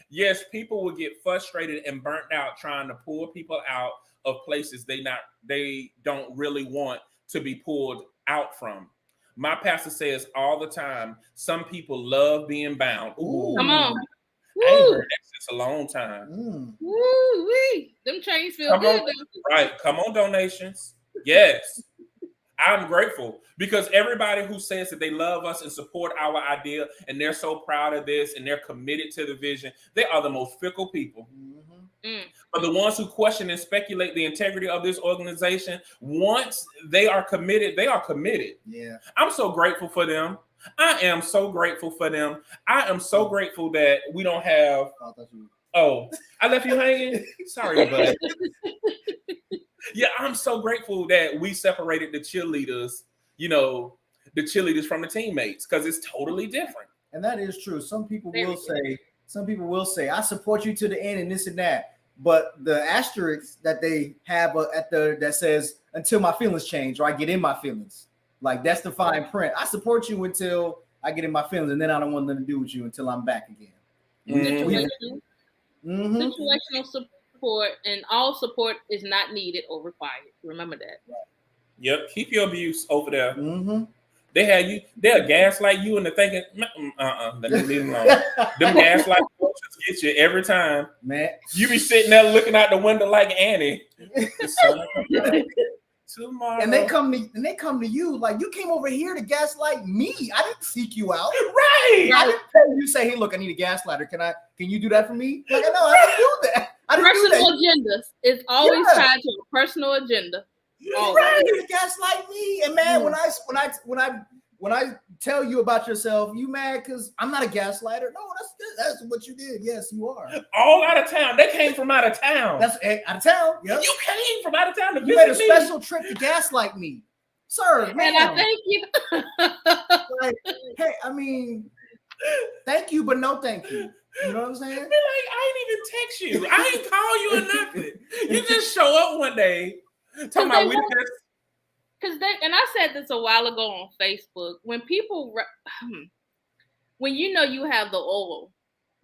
Yes, people will get frustrated and burnt out trying to pull people out of places they don't really want to be pulled out from. My pastor says all the time, some people love being bound. Ooh. Come on. I ain't heard that since a long time. Woo-wee. Them chains feel good. Right. Come on, donations. Yes. I'm grateful because everybody who says that they love us and support our idea and they're so proud of this and they're committed to the vision, they are the most fickle people. But the ones who question and speculate the integrity of this organization, once they are committed, they are committed. Yeah. I'm so grateful for them. I am so grateful for them. I am so grateful that we don't have. Oh, I left you hanging? Sorry, bud. Yeah, I'm so grateful that we separated the cheerleaders, the cheerleaders from the teammates, because it's totally different. And that is true. Some people will say, I support you to the end and this and that. But the asterisk that they have that says, until my feelings change or I get in my feelings. Like, that's the fine print. I support you until I get in my feelings, and then I don't want nothing to do with you until I'm back again. Situational support, and all support is not needed or required. Remember that. Right. Yep. Keep your abuse over there. They'll gaslight you into thinking, let me leave them alone. Them gaslight coaches get you every time. Man. You be sitting there looking out the window like Annie. Tomorrow. And they come to you like, you came over here to gaslight me. I didn't seek you out. Right. I didn't tell you, say, hey, look, I need a gaslighter. Can you do that for me? Like, no, I didn't do that. Personal agendas. It's always tied to a personal agenda. Right. You gaslight me. And man, when I tell you about yourself, you mad because I'm not a gaslighter. No, that's what you did. Yes, you are. All out of town. They came from out of town. That's out of town. Yep. You came from out of town to visit me. You made a me. special trip to gaslight me. Sir, man. And I thank you. Like, hey, I mean, thank you, but no thank you. You know what I'm saying? Be like, I ain't even text you. I ain't call you or nothing. You just show up one day. Talking about and I said this a while ago on Facebook. When people, when you have the oil,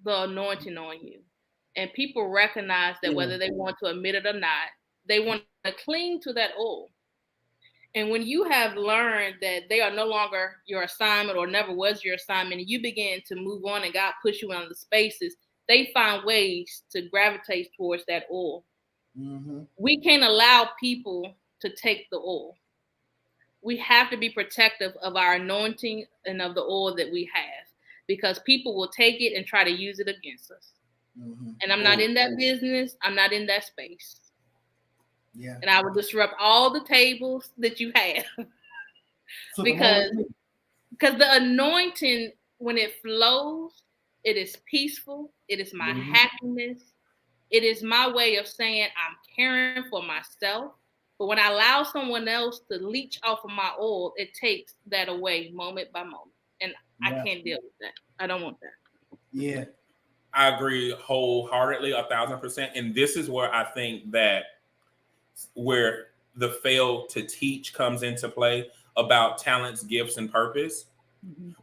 the anointing on you, and people recognize that whether they want to admit it or not, they want to cling to that oil. And when you have learned that they are no longer your assignment or never was your assignment, and you begin to move on and God push you in the spaces, they find ways to gravitate towards that oil. We can't allow people to take the oil. We have to be protective of our anointing and of the oil that we have, because people will take it and try to use it against us. And I'm not in that business. I'm not in that space. Yeah. And I will disrupt all the tables that you have. because the anointing, when it flows, it is peaceful. It is my happiness. It is my way of saying I'm caring for myself. But when I allow someone else to leech off of my oil, it takes that away moment by moment. And I can't deal with that. I don't want that. Yeah. I agree wholeheartedly, 1,000%. And this is where I think that where the fail to teach comes into play about talents, gifts, and purpose.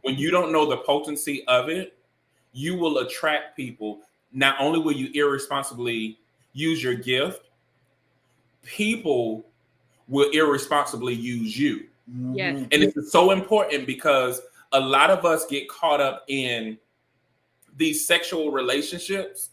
When you don't know the potency of it, you will attract people. Not only will you irresponsibly use your gift, people will irresponsibly use you. Yes. And it's so important because a lot of us get caught up in these sexual relationships,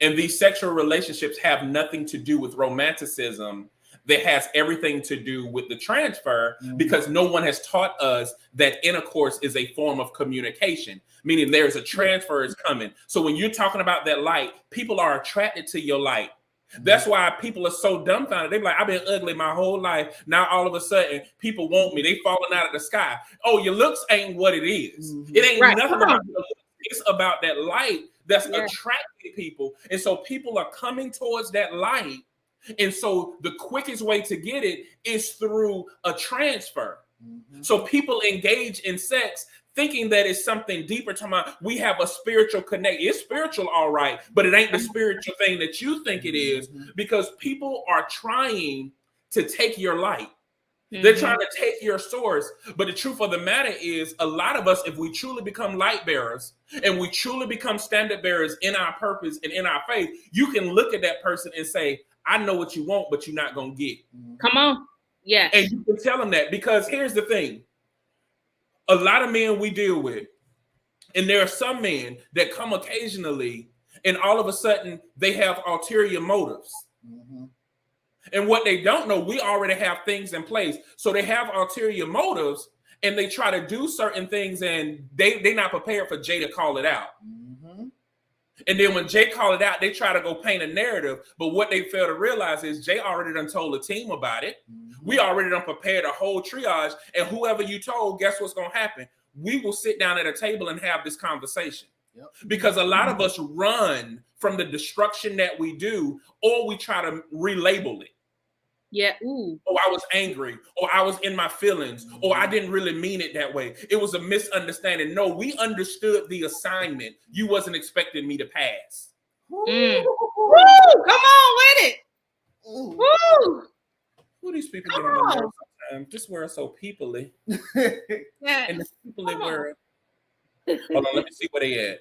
and these sexual relationships have nothing to do with romanticism. That has everything to do with the transfer, because no one has taught us that intercourse is a form of communication, meaning there's a transfer is coming. So when you're talking about that light, people are attracted to your light. That's why people are so dumbfounded. They're like, I've been ugly my whole life. Now all of a sudden, people want me. They falling out of the sky. Oh, your looks ain't what it is. It ain't nothing about your looks. It's about that light that's attracting people. And so people are coming towards that light. And so the quickest way to get it is through a transfer. So people engage in sex thinking that it's something deeper. We have a spiritual connection. It's spiritual, all right, but it ain't the spiritual thing that you think it is, because people are trying to take your light. They're trying to take your source. But the truth of the matter is, a lot of us, if we truly become light bearers and we truly become standard bearers in our purpose and in our faith, you can look at that person and say, I know what you want, but you're not going to get. Come on. Yes. And you can tell them that, because here's the thing. A lot of men we deal with, And there are some men that come occasionally and all of a sudden they have ulterior motives. Mm-hmm. And what they don't know, we already have things in place. So they have ulterior motives and they try to do certain things and they're not prepared for Jay to call it out. Mm-hmm. And then when Jay called it out, they try to go paint a narrative. But what they fail to realize is Jay already done told the team about it. Mm-hmm. We already done prepared a whole triage. And whoever you told, guess what's going to happen? We will sit down at a table and have this conversation. Yep. Because a lot of us run from the destruction that we do, or we try to relabel it. Yeah. Ooh. Oh, I was angry, or I was in my feelings, or I didn't really mean it that way. It was a misunderstanding. No, we understood the assignment. You wasn't expecting me to pass. Woo! Come on with it. Woo! Who are these people getting on there sometimes? This world so peoply. Yeah. And the peoply world. Hold on, let me see where they at.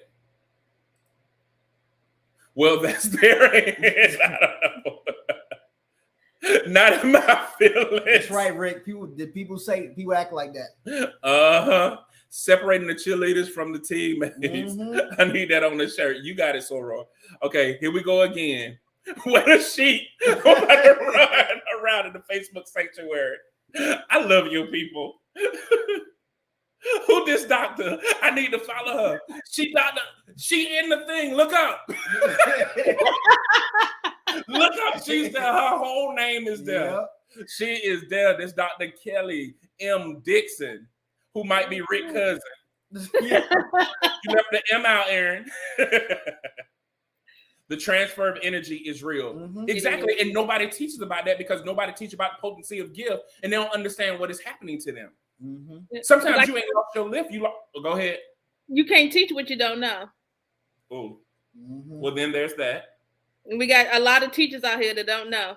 Well, that's their hands. I don't know. Not in my feelings. That's right, Rick. People act like that. Uh-huh. Separating the cheerleaders from the teammates. Mm-hmm. I need that on the shirt. You got it, Soro. Okay, here we go again. What a sheep. I'm about to run around in the Facebook sanctuary. I love you people. Who this doctor? I need to follow her. She in the thing. Look up. Look up. She's there. Her whole name is there. Yeah. She is there. This Dr. Kellie M. Dixon, who might be Rick's cousin. Yeah. You left the M out, Aaron. The transfer of energy is real. Mm-hmm. Exactly. And nobody teaches about that because nobody teaches about the potency of gift and they don't understand what is happening to them. Mm-hmm. Sometimes you ain't lost your lift. Go ahead. You can't teach what you don't know. Oh, mm-hmm. Well, then there's that. We got a lot of teachers out here that don't know.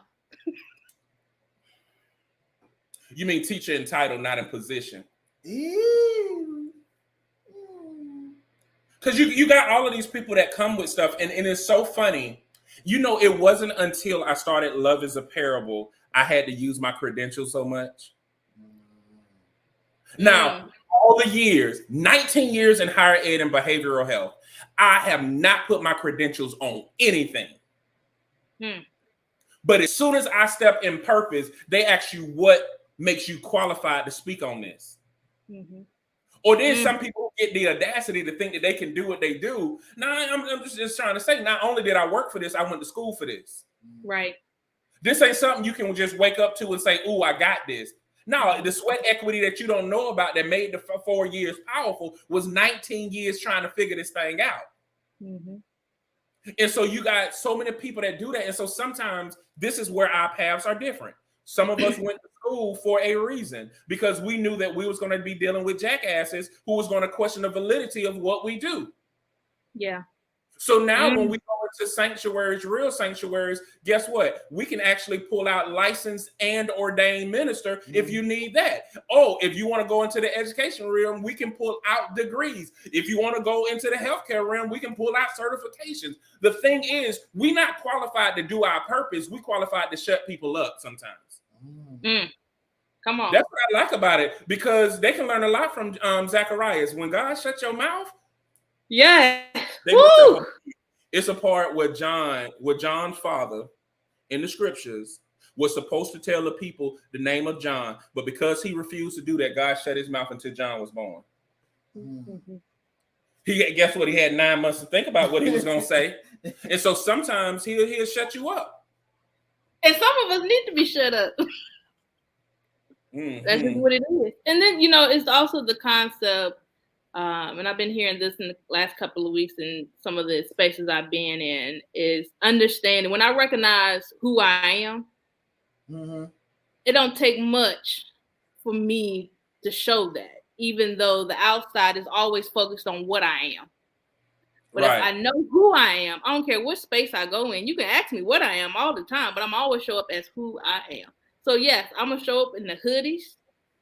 You mean teacher in title, not in position? Because you got all of these people that come with stuff, and it's so funny. You know, it wasn't until I started Love is a Parable I had to use my credentials so much. Now, all the years, 19 years in higher ed and behavioral health, I have not put my credentials on anything. But as soon as I step in purpose, they ask you what makes you qualified to speak on this. Mm-hmm. Or there's some people who get the audacity to think that they can do what they do. Now, I'm just trying to say, not only did I work for this, I went to school for this. Right. This ain't something you can just wake up to and say, "Ooh, I got this." No, the sweat equity that you don't know about that made the 4 years powerful was 19 years trying to figure this thing out. Mm-hmm. And so you got so many people that do that. And so sometimes this is where our paths are different. Some of us went to school for a reason because we knew that we was going to be dealing with jackasses who was going to question the validity of what we do. Yeah. So now when we go into sanctuaries, real sanctuaries, guess what? We can actually pull out licensed and ordained minister if you need that. Oh, if you want to go into the education realm, we can pull out degrees. If you want to go into the healthcare realm, we can pull out certifications. The thing is, we're not qualified to do our purpose. We qualified to shut people up sometimes. Come on. That's what I like about it because they can learn a lot from Zacharias. When God shut your mouth, yeah. Woo! It's a part where John's father in the scriptures was supposed to tell the people the name of John, but because he refused to do that, God shut his mouth until John was born. Mm-hmm. Guess what? He had 9 months to think about what he was going to say. And so sometimes he'll shut you up. And some of us need to be shut up. Mm-hmm. That's just what it is. And then, it's also the concept, and I've been hearing this in the last couple of weeks in some of the spaces I've been in, is understanding when I recognize who I am, it don't take much for me to show that, even though the outside is always focused on what I am. But right. If I know who I am, I don't care what space I go in. You can ask me what I am all the time, but I'm always show up as who I am. So yes, I'm gonna show up in the hoodies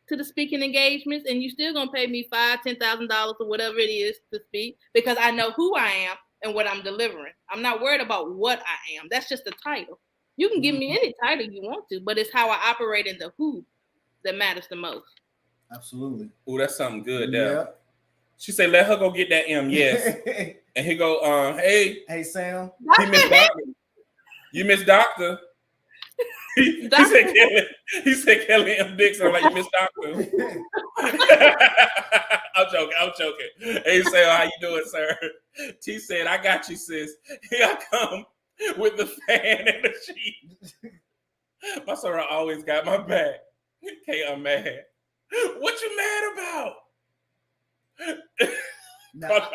to the speaking engagements, and you still gonna pay me $5,000-$10,000 or whatever it is to speak because I know who I am and what I'm delivering. I'm not worried about what I am. That's just a title. You can give me any title you want to, but it's how I operate in the who that matters the most. Absolutely. Oh, that's something good there. Yeah. She said, let her go get that M. Yes. And he go, hey Sam. He Miss Doctor. You Miss Doctor. He said Kellie M. Dixon. I'm like, you Miss Doctor. I'm joking. Hey Sam, how you doing, sir? T said, I got you, sis. Here I come with the fan and the sheet. My son always got my back. Okay, I'm mad. What you mad about? Now,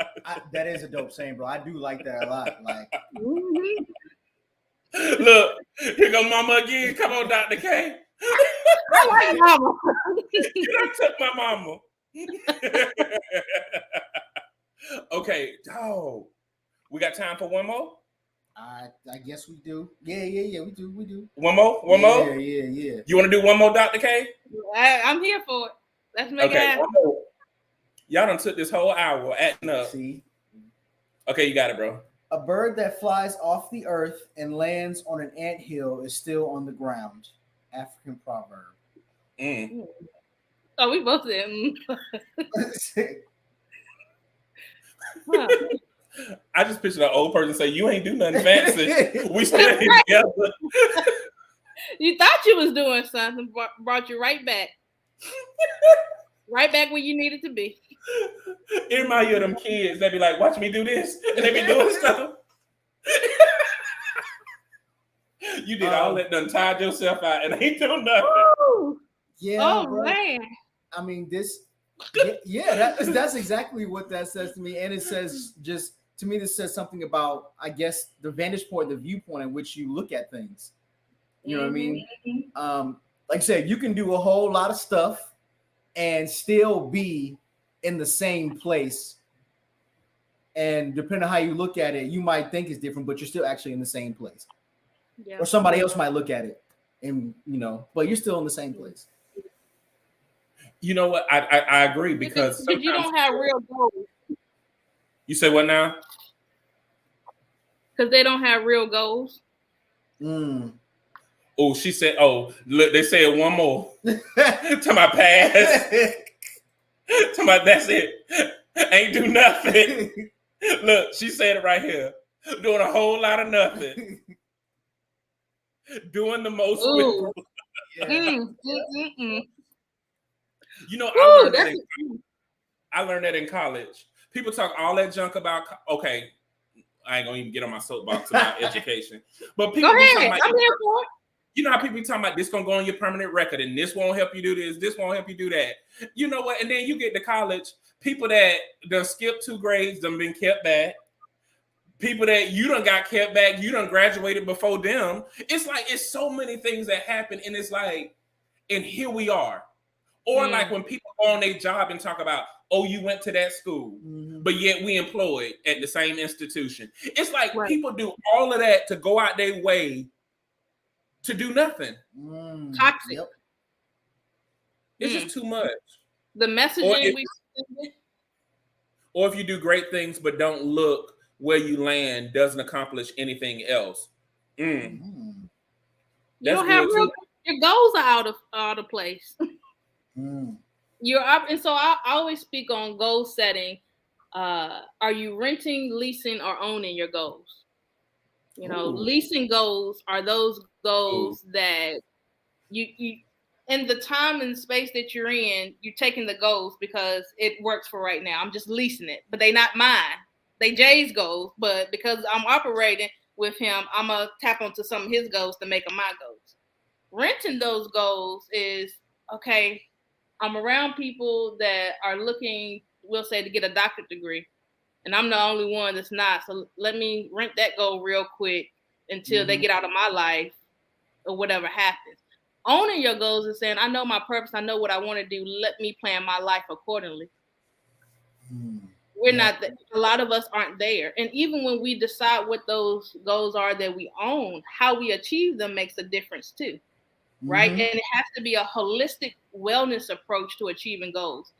that is a dope saying, bro. I do like that a lot. Like, look, here go Mama again. Come on, Dr. K. I like Mama. You done took my mama. Okay, dog. We got time for one more? I guess we do. Yeah, we do. One more? Yeah. You want to do one more, Dr. K? I'm here for it. Let's make it happen. One more. Y'all done took this whole hour acting up. See? Okay, you got it, bro. A bird that flies off the earth and lands on an anthill is still on the ground. African proverb. Oh, we both did. I just pictured an old person say, you ain't do nothing fancy. We still here together. You thought you was doing something, brought you right back. Right back where you needed to be. It reminds you of them kids that be like, watch me do this. And they be doing stuff. You did all that, done tired yourself out and ain't doing nothing. Woo! Yeah. Oh, bro. man. I mean, that's exactly what that says to me. And it says to me, this says something about, I guess, the vantage point, the viewpoint in which you look at things. You know what I mean? Like I said, you can do a whole lot of stuff and still be in the same place. And depending on how you look at it, you might think it's different, but you're still actually in the same place. Yeah. Or somebody else might look at it and, but you're still in the same place. You know what? I agree because you don't have real goals. You say what now? Because they don't have real goals. Oh, she said, oh, look, they said one more. To my past. To my, that's it. Ain't do nothing. Look, she said it right here. Doing a whole lot of nothing. Doing the most with. You know, I learned that in college. People talk all that junk about, okay, I ain't gonna even get on my soapbox about education. But people go ahead. Talking about, I'm here for it. You know how people be talking about this gonna go on your permanent record and this won't help you do this won't help you do that. You know what? And then you get to college, people that done skipped 2 grades, done been kept back. People that you done got kept back, you done graduated before them. It's like, it's so many things that happen, and it's like, and here we are. Or like when people go on their job and talk about, oh, you went to that school, but yet we employed at the same institution. It's like people do all of that to go out their way to do nothing. Toxic. Yep. It's just too much. The messaging or if you do great things but don't look where you land, doesn't accomplish anything else. You don't have your goals are out of place. You're up, and so I always speak on goal setting. Are you renting, leasing, or owning your goals? Leasing goals are those goals that you in the time and space that you're in, you're taking the goals because it works for right now. I'm just leasing it, but they not mine. They Jay's goals, but because I'm operating with him, I'm gonna tap onto some of his goals to make them my goals. Renting those goals is okay. I'm around people that are looking, we'll say, to get a doctorate degree, and I'm the only one that's not. So let me rent that goal real quick until they get out of my life or whatever happens. Owning your goals is saying, I know my purpose. I know what I want to do. Let me plan my life accordingly. We're not, a lot of us aren't there. And even when we decide what those goals are that we own, how we achieve them makes a difference too. Right? And it has to be a holistic wellness approach to achieving goals.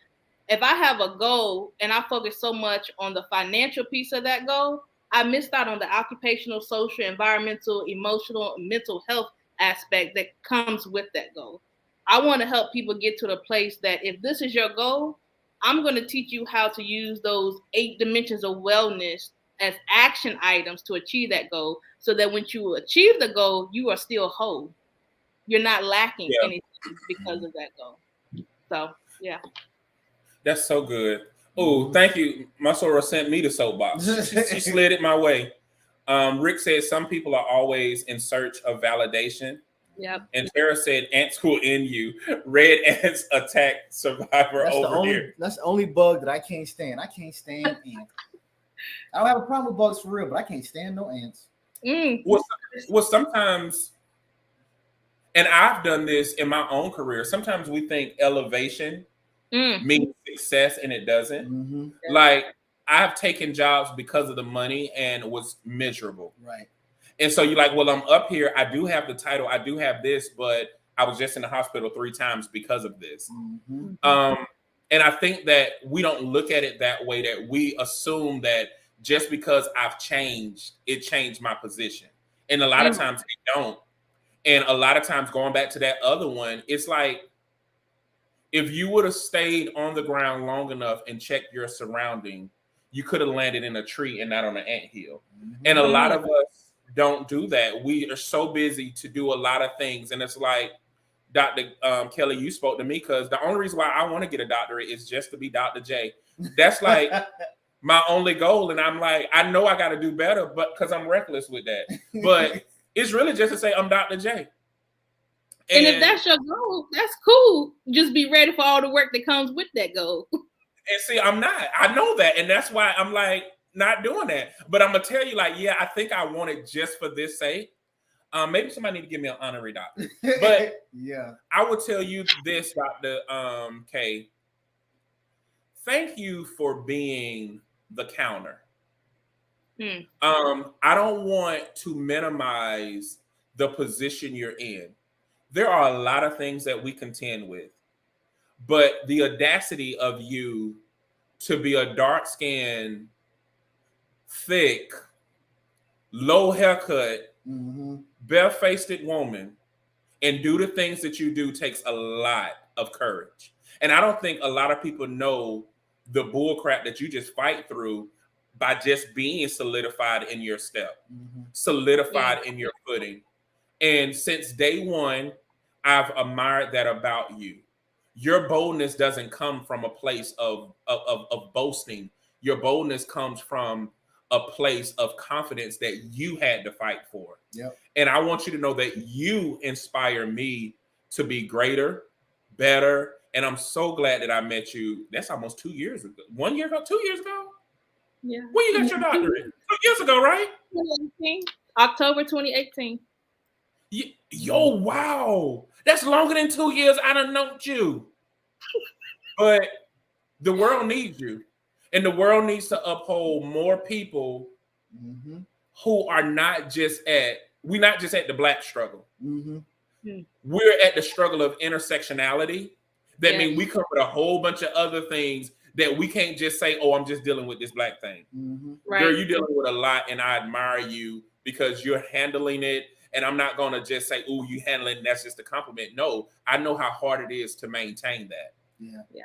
If I have a goal and I focus so much on the financial piece of that goal, I missed out on the occupational, social, environmental, emotional, and mental health aspect that comes with that goal. I want to help people get to the place that if this is your goal, I'm going to teach you how to use those 8 dimensions of wellness as action items to achieve that goal, so that when you achieve the goal, you are still whole. You're not lacking anything because of that goal. So, yeah. That's so good. Oh, thank you. Masora sent me the soapbox. She slid it my way. Rick said some people are always in search of validation. Yep. And Tara said ants will end you. Red ants attack survivor here. That's the only bug that I can't stand. I can't stand ants. I don't have a problem with bugs for real, but I can't stand no ants. Well, sometimes, and I've done this in my own career, sometimes we think elevation means success, and it doesn't. Mm-hmm. Like, I've taken jobs because of the money and was miserable. Right. And so you're like, well, I'm up here. I do have the title. I do have this, but I was just in the hospital 3 times because of this. Mm-hmm. And I think that we don't look at it that way, that we assume that just because I've changed, it changed my position. And a lot of times it don't. And a lot of times, going back to that other one, it's like, if you would have stayed on the ground long enough and checked your surrounding, you could have landed in a tree and not on an anthill. And a lot of us don't do that. We are so busy to do a lot of things. And it's like, Dr. Kelly, you spoke to me because the only reason why I want to get a doctorate is just to be Dr. J. That's like my only goal. And I'm like, I know I got to do better, but because I'm reckless with that. But it's really just to say I'm Dr. J. And if that's your goal, that's cool. Just be ready for all the work that comes with that goal. And see, I'm not. I know that. And that's why I'm like not doing that. But I'm going to tell you, like, yeah, I think I want it just for this sake. Maybe somebody need to give me an honorary doctor. But yeah, I will tell you this, Dr. K. Thank you for being the counter. I don't want to minimize the position you're in. There are a lot of things that we contend with, but the audacity of you to be a dark-skinned, thick, low haircut, bare-faced woman and do the things that you do takes a lot of courage. And I don't think a lot of people know the bull crap that you just fight through by just being solidified in your step, solidified in your footing. And since day one, I've admired that about you. Your boldness doesn't come from a place of boasting. Your boldness comes from a place of confidence that you had to fight for. Yep. And I want you to know that you inspire me to be greater, better. And I'm so glad that I met you. That's almost 2 years ago. 1 year ago? 2 years ago? Yeah. When you got your doctorate? 2 years ago, right? 2018. October 2018. Yo, wow. That's longer than 2 years I done known you. But the world needs you. And the world needs to uphold more people who are not just we're not just at the Black struggle. We're at the struggle of intersectionality. That means we cover a whole bunch of other things that we can't just say, oh, I'm just dealing with this Black thing. Right. Girl, you're dealing with a lot, and I admire you because you're handling it. And I'm not going to just say, oh, you handling it, that's just a compliment. No, I know how hard it is to maintain that. Yeah.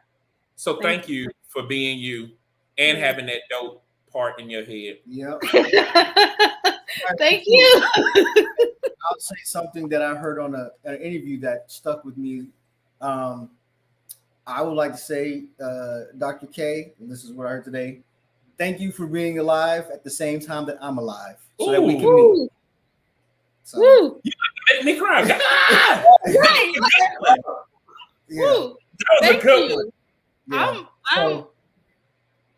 So thank you for being you and having that dope part in your head. Yep. Thank you. I'll say something that I heard on an interview that stuck with me. I would like to say, Dr. K, and this is what I heard today, thank you for being alive at the same time that I'm alive, so that we can meet. So, you make me cry. Right. Yeah. Thank a good you. one. Yeah.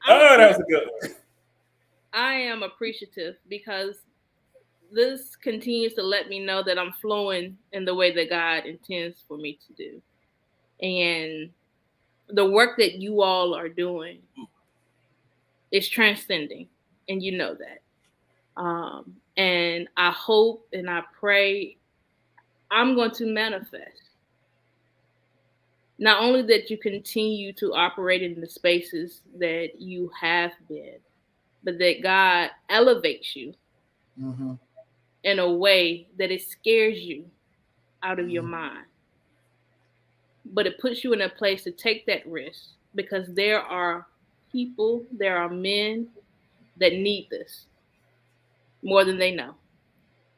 That was a good one. I am appreciative because this continues to let me know that I'm flowing in the way that God intends for me to do. And the work that you all are doing is transcending, and you know that. And I hope and I pray I'm going to manifest. Not only that you continue to operate in the spaces that you have been, but that God elevates you in a way that it scares you out of your mind. But it puts you in a place to take that risk because there are people, there are men that need this more than they know.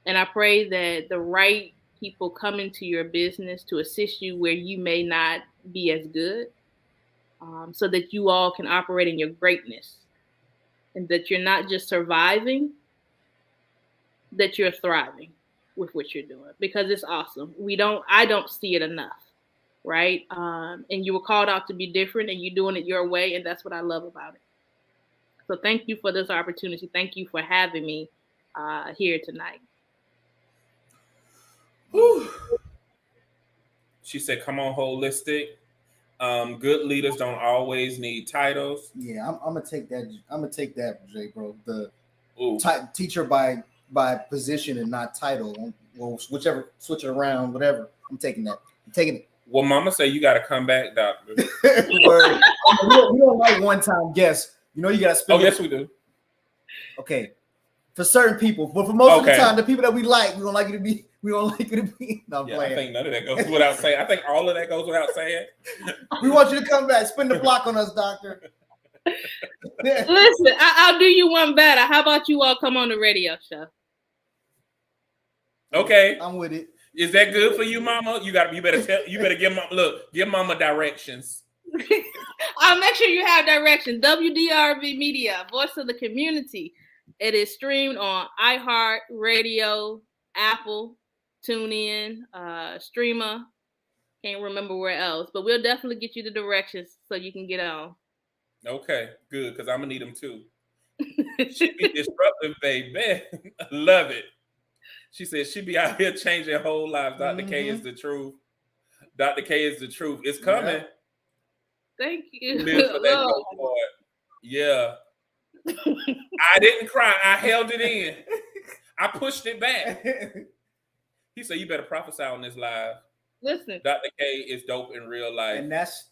And I pray that the right people come into your business to assist you where you may not be as good, so that you all can operate in your greatness and that you're not just surviving, that you're thriving with what you're doing, because it's awesome. I don't see it enough, right? And you were called out to be different, and you're doing it your way, and that's what I love about it. So thank you for this opportunity. Thank you for having me here tonight. Whew. She said, "Come on, holistic. Good leaders don't always need titles." Yeah, I'm gonna take that. I'm gonna take that, Jay, bro. The teacher by position and not title. Well, whichever, switch it around, whatever. I'm taking that. I'm taking it. Well, Mama say you got to come back, doctor. we don't like one-time guests. You know, you got to spend. Oh, yes, we do. Okay, for certain people, but for most of the time, the people that we like, we don't like you to be. We don't like you to be. No, yeah, I think none of that goes without saying. I think all of that goes without saying. We want you to come back. Spin the block on us, doctor. Listen, I'll do you one better. How about you all come on the radio show? Okay, I'm with it. Is that good for you, Mama? You better give Mama directions. I'll make sure you have directions. WDRV Media, voice of the community. It is streamed on iHeart Radio, Apple, TuneIn, Streamer. Can't remember where else, but we'll definitely get you the directions so you can get on. Okay, good, because I'm gonna need them too. She be disruptive, baby. Love it. She said she be out here changing whole lives. Dr. K is the truth. Dr. K is the truth. It's coming. Thank you. Live for that Lord. Yeah. I didn't cry. I held it in. I pushed it back. He said, "You better prophesy on this live." Listen, Dr. K is dope in real life,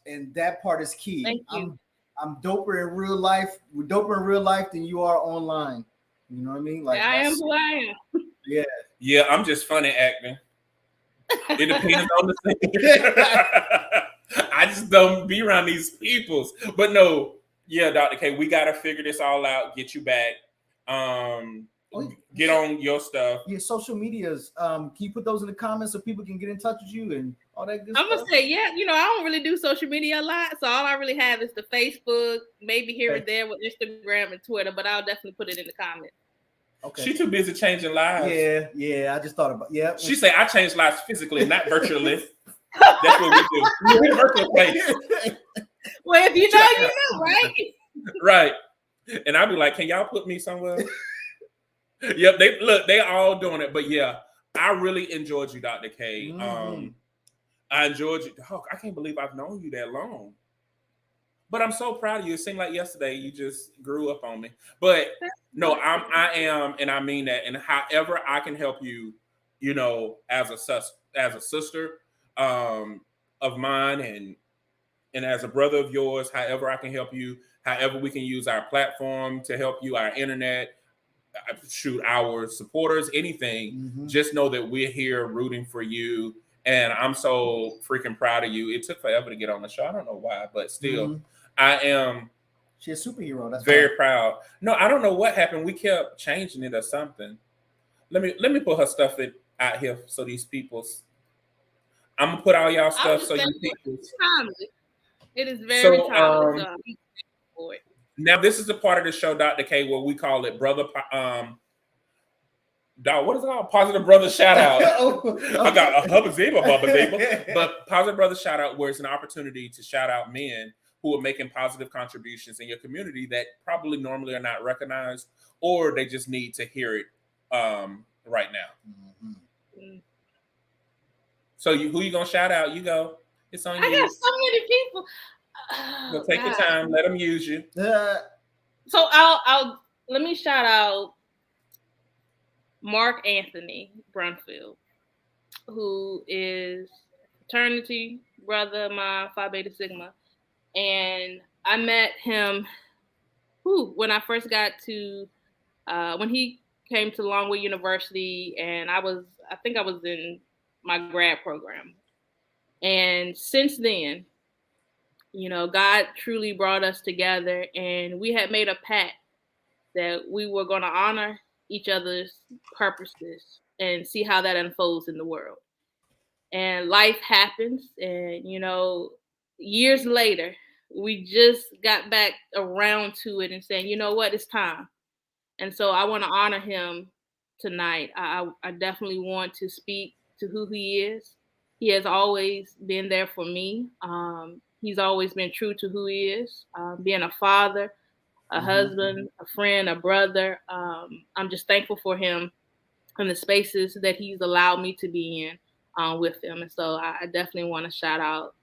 and that part is key. Thank you. I'm doper in real life. We're doper in real life than you are online. You know what I mean? Like I am who I am. Yeah. Yeah, I'm just funny acting. It depends on the thing. I just don't be around these peoples. But no, yeah, Dr. K, we gotta figure this all out. Get you back. Get on your stuff. Your social medias. Can you put those in the comments so people can get in touch with you and all that good stuff? I'm gonna say, yeah, I don't really do social media a lot, so all I really have is the Facebook, maybe here and there with Instagram and Twitter, but I'll definitely put it in the comments. Okay. She's too busy changing lives. Yeah. I just thought about She said, "I change lives physically, not virtually." That's what we do. We're virtual place. Well, if you know, you know, right? Right. And I'll be like, "Can y'all put me somewhere?" Yep, they all doing it. But yeah, I really enjoyed you, Dr. K. I enjoyed you. Oh, I can't believe I've known you that long. But I'm so proud of you. It seemed like yesterday you just grew up on me. But no, I am, and I mean that. And however I can help you, as a sister of mine, and as a brother of yours, however I can help you, however we can use our platform to help you, our internet, our supporters, anything. Just know that we're here rooting for you. And I'm so freaking proud of you. It took forever to get on the show. I don't know why, but still, I am. She's a superhero. That's very proud. No, I don't know what happened. We kept changing it or something. Let me put her stuff out here so these people's. I'm gonna put all y'all stuff so you people's. It is very timely. Now this is the part of the show, Dr. K, where we call it brother. What is it called? Positive Brother Shout Out. I got a hubba zeba, but Positive Brother Shout Out, where it's an opportunity to shout out men who are making positive contributions in your community that probably normally are not recognized, or they just need to hear it right now. So who you gonna shout out? You go. It's on you. I got so many people. So take your time. Let them use you. So I'll let me shout out Mark Anthony Brunfield, who is fraternity brother of mine, Phi Beta Sigma. And I met him when I first got to, when he came to Longwood University, and I think I was in my grad program. And since then, you know, God truly brought us together, and we had made a pact that we were going to honor each other's purposes and see how that unfolds in the world. And life happens, and you know, years later, we just got back around to it and saying, you know what, it's time. And so I want to honor him tonight. I definitely want to speak to who he is. He has always been there for me. He's always been true to who he is, being a father, a husband, a friend, a brother. I'm just thankful for him and the spaces that he's allowed me to be in with him. And so I definitely want to shout out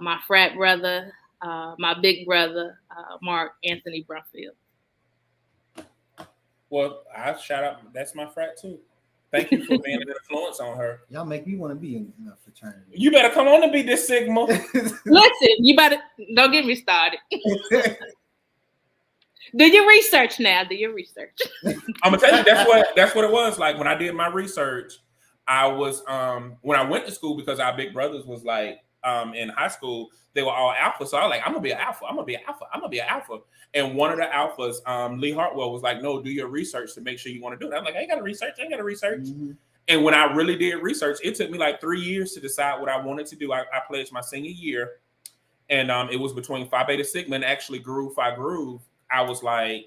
my frat brother, my big brother, Mark Anthony Brumfield. Well, I shout out. That's my frat too. Thank you for being an influence on her. Y'all make me want to be in a fraternity. You better come on and be this Sigma. Listen, you better don't get me started. Do your research now. Do your research. I'm gonna tell you that's what it was. Like when I did my research, I was when I went to school, because our big brothers was like in high school, they were all alpha. So I was like, I'm gonna be an alpha. I'm gonna be an alpha. I'm gonna be an alpha. And one of the alphas, Lee Hartwell, was like, no, do your research to make sure you want to do it. I'm like, I ain't got to research. Mm-hmm. And when I really did research, it took me like 3 years to decide what I wanted to do. I pledged my senior year, and it was between Phi Beta Sigma and actually Groove Phi Groove. I was like,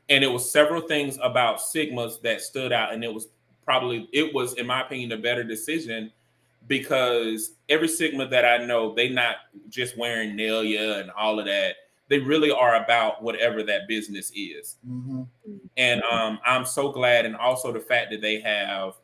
and it was several things about Sigmas that stood out, and it was, in my opinion, a better decision, because every Sigma that I know, they not just wearing Nelia and all of that. They really are about whatever that business is. Mm-hmm. And I'm so glad. And also the fact that they have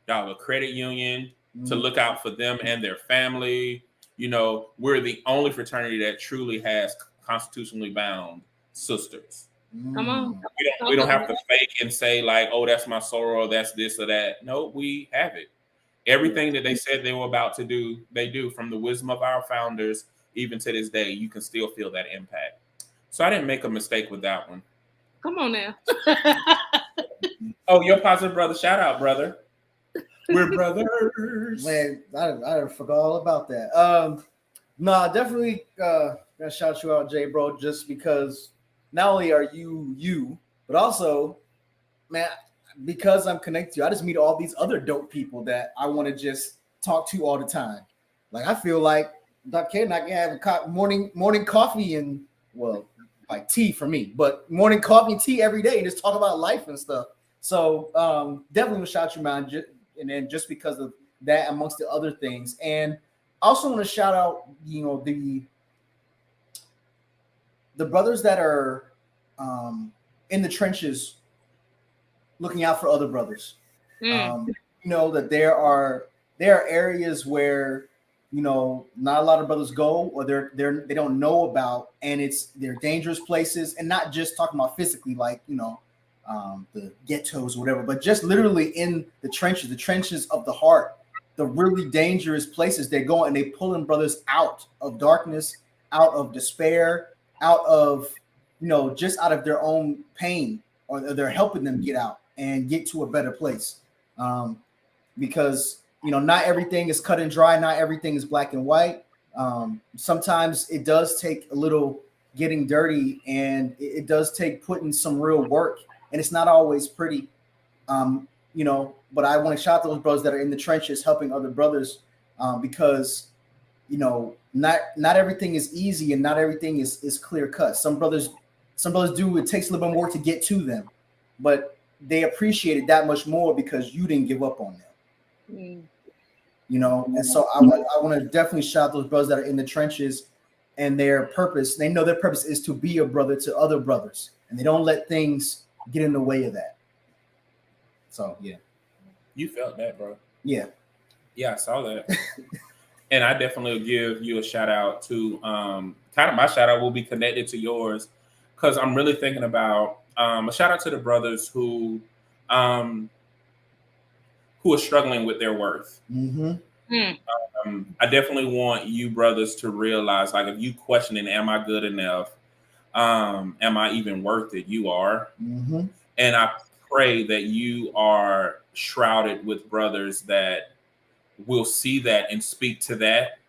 a credit union to look out for them and their family. You know, we're the only fraternity that truly has constitutionally bound sisters. Come on. We don't have to fake and say like, oh, that's my soror, that's this or that. No, we have it. Everything that they said they were about to do, they do, from the wisdom of our founders. Even to this day, you can still feel that impact. So I didn't make a mistake with that one. Come on now. Oh, your positive brother. Shout out, brother. We're brothers. Man, I forgot all about that. No, definitely gonna shout you out, Jay, bro, just because not only are you, but also, man, because I'm connected to you, I just meet all these other dope people that I want to just talk to all the time. Like, I feel like Dr. K and I can have a morning coffee and, well, like tea for me, but morning coffee and tea every day and just talk about life and stuff. So definitely want to shout you, man, and then just because of that, amongst the other things. And I also want to shout out, you know, the brothers that are in the trenches looking out for other brothers. You know, that there are areas where, you know, not a lot of brothers go, or they don't know about, and they're dangerous places, and not just talking about physically, like, you know, the ghettos or whatever, but just literally in the trenches of the heart, the really dangerous places they go, and they pulling brothers out of darkness, out of despair, out of, you know, just out of their own pain, or they're helping them get out and get to a better place, because, you know, not everything is cut and dry. Not everything is black and white. Sometimes it does take a little getting dirty, and it does take putting some real work, and it's not always pretty, you know, but I want to shout out those brothers that are in the trenches helping other brothers, because, you know, not everything is easy, and not everything is clear cut. Some brothers do, it takes a little bit more to get to them, but they appreciate it that much more because you didn't give up on them. You know, and so I want to definitely shout out those brothers that are in the trenches, and their purpose. They know their purpose is to be a brother to other brothers, and they don't let things get in the way of that. So yeah, you felt that, bro. Yeah, I saw that, and I definitely will give you a shout out to kind of my shout out will be connected to yours, because I'm really thinking about a shout out to the brothers who are struggling with their worth. I definitely want you brothers to realize, like, if you questioning, am I good enough? Am I even worth it? You are. And I pray that you are shrouded with brothers that will see that and speak to that,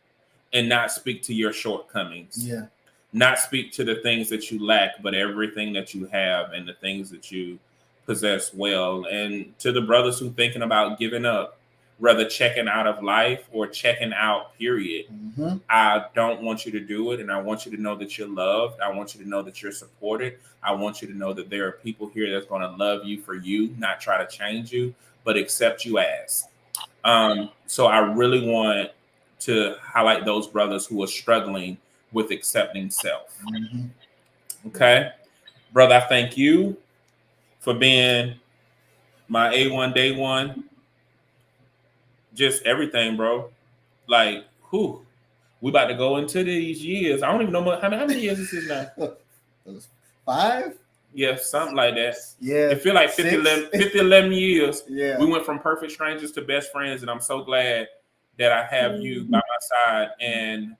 and not speak to your shortcomings. Yeah. Not speak to the things that you lack, but everything that you have and the things that you possess well. And to the brothers who thinking about giving up, whether checking out of life or checking out, period. Mm-hmm. I don't want you to do it. And I want you to know that you're loved. I want you to know that you're supported. I want you to know that there are people here that's going to love you for you, not try to change you, but accept you as. So I really want to highlight those brothers who are struggling with accepting self. Mm-hmm. Okay. Brother, I thank you for being my A1 day one. Just everything, bro. Like, whew, we about to go into these years. I don't even know how many years this is now. 5? Yeah, something like that. Yeah. It feel like 50, 11 years. Yeah. We went from perfect strangers to best friends, and I'm so glad that I have you by my side. And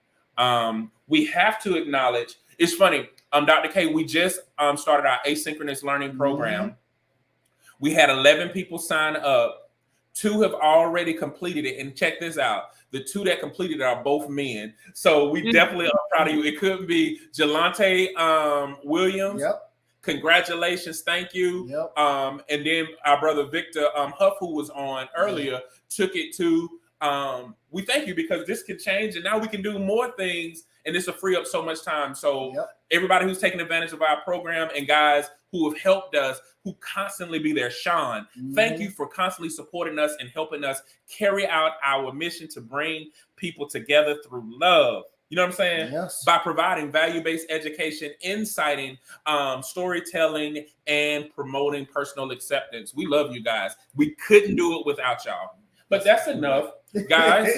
we have to acknowledge, it's funny, Dr. K, we just started our asynchronous learning program. Mm-hmm. We had 11 people sign up. 2 have already completed it. And check this out. The 2 that completed it are both men. So we definitely are proud of you. It could be Jelante Williams. Yep. Congratulations. Thank you. Yep. And then our brother Victor Huff, who was on earlier, took it to we thank you, because this can change and now we can do more things and this will free up so much time. So everybody who's taking advantage of our program and guys who have helped us, who constantly be there, Sean, thank you for constantly supporting us and helping us carry out our mission to bring people together through love. You know what I'm saying? Yes. By providing value-based education, inciting, storytelling, and promoting personal acceptance. We love you guys. We couldn't do it without y'all. But that's enough, guys.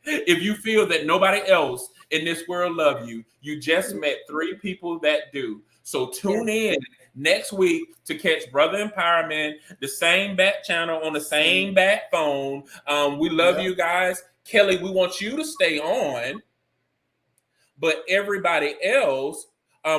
If you feel that nobody else in this world love you, you just met 3 people that do. So tune in next week to catch Brother Empowerment, the same back channel on the same back phone. We love you guys. Kelly, we want you to stay on. But everybody else,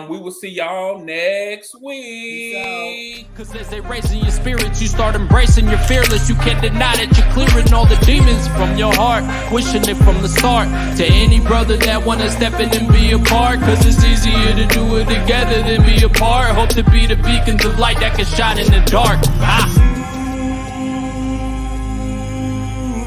we will see y'all next week. Cause as they raise in your spirits, you start embracing your fearless. You can't deny that you're clearing all the demons from your heart, wishing it from the start. To any brother that wanna step in and be a part, cause it's easier to do it together than be apart. Hope to be the beacons of light that can shine in the dark.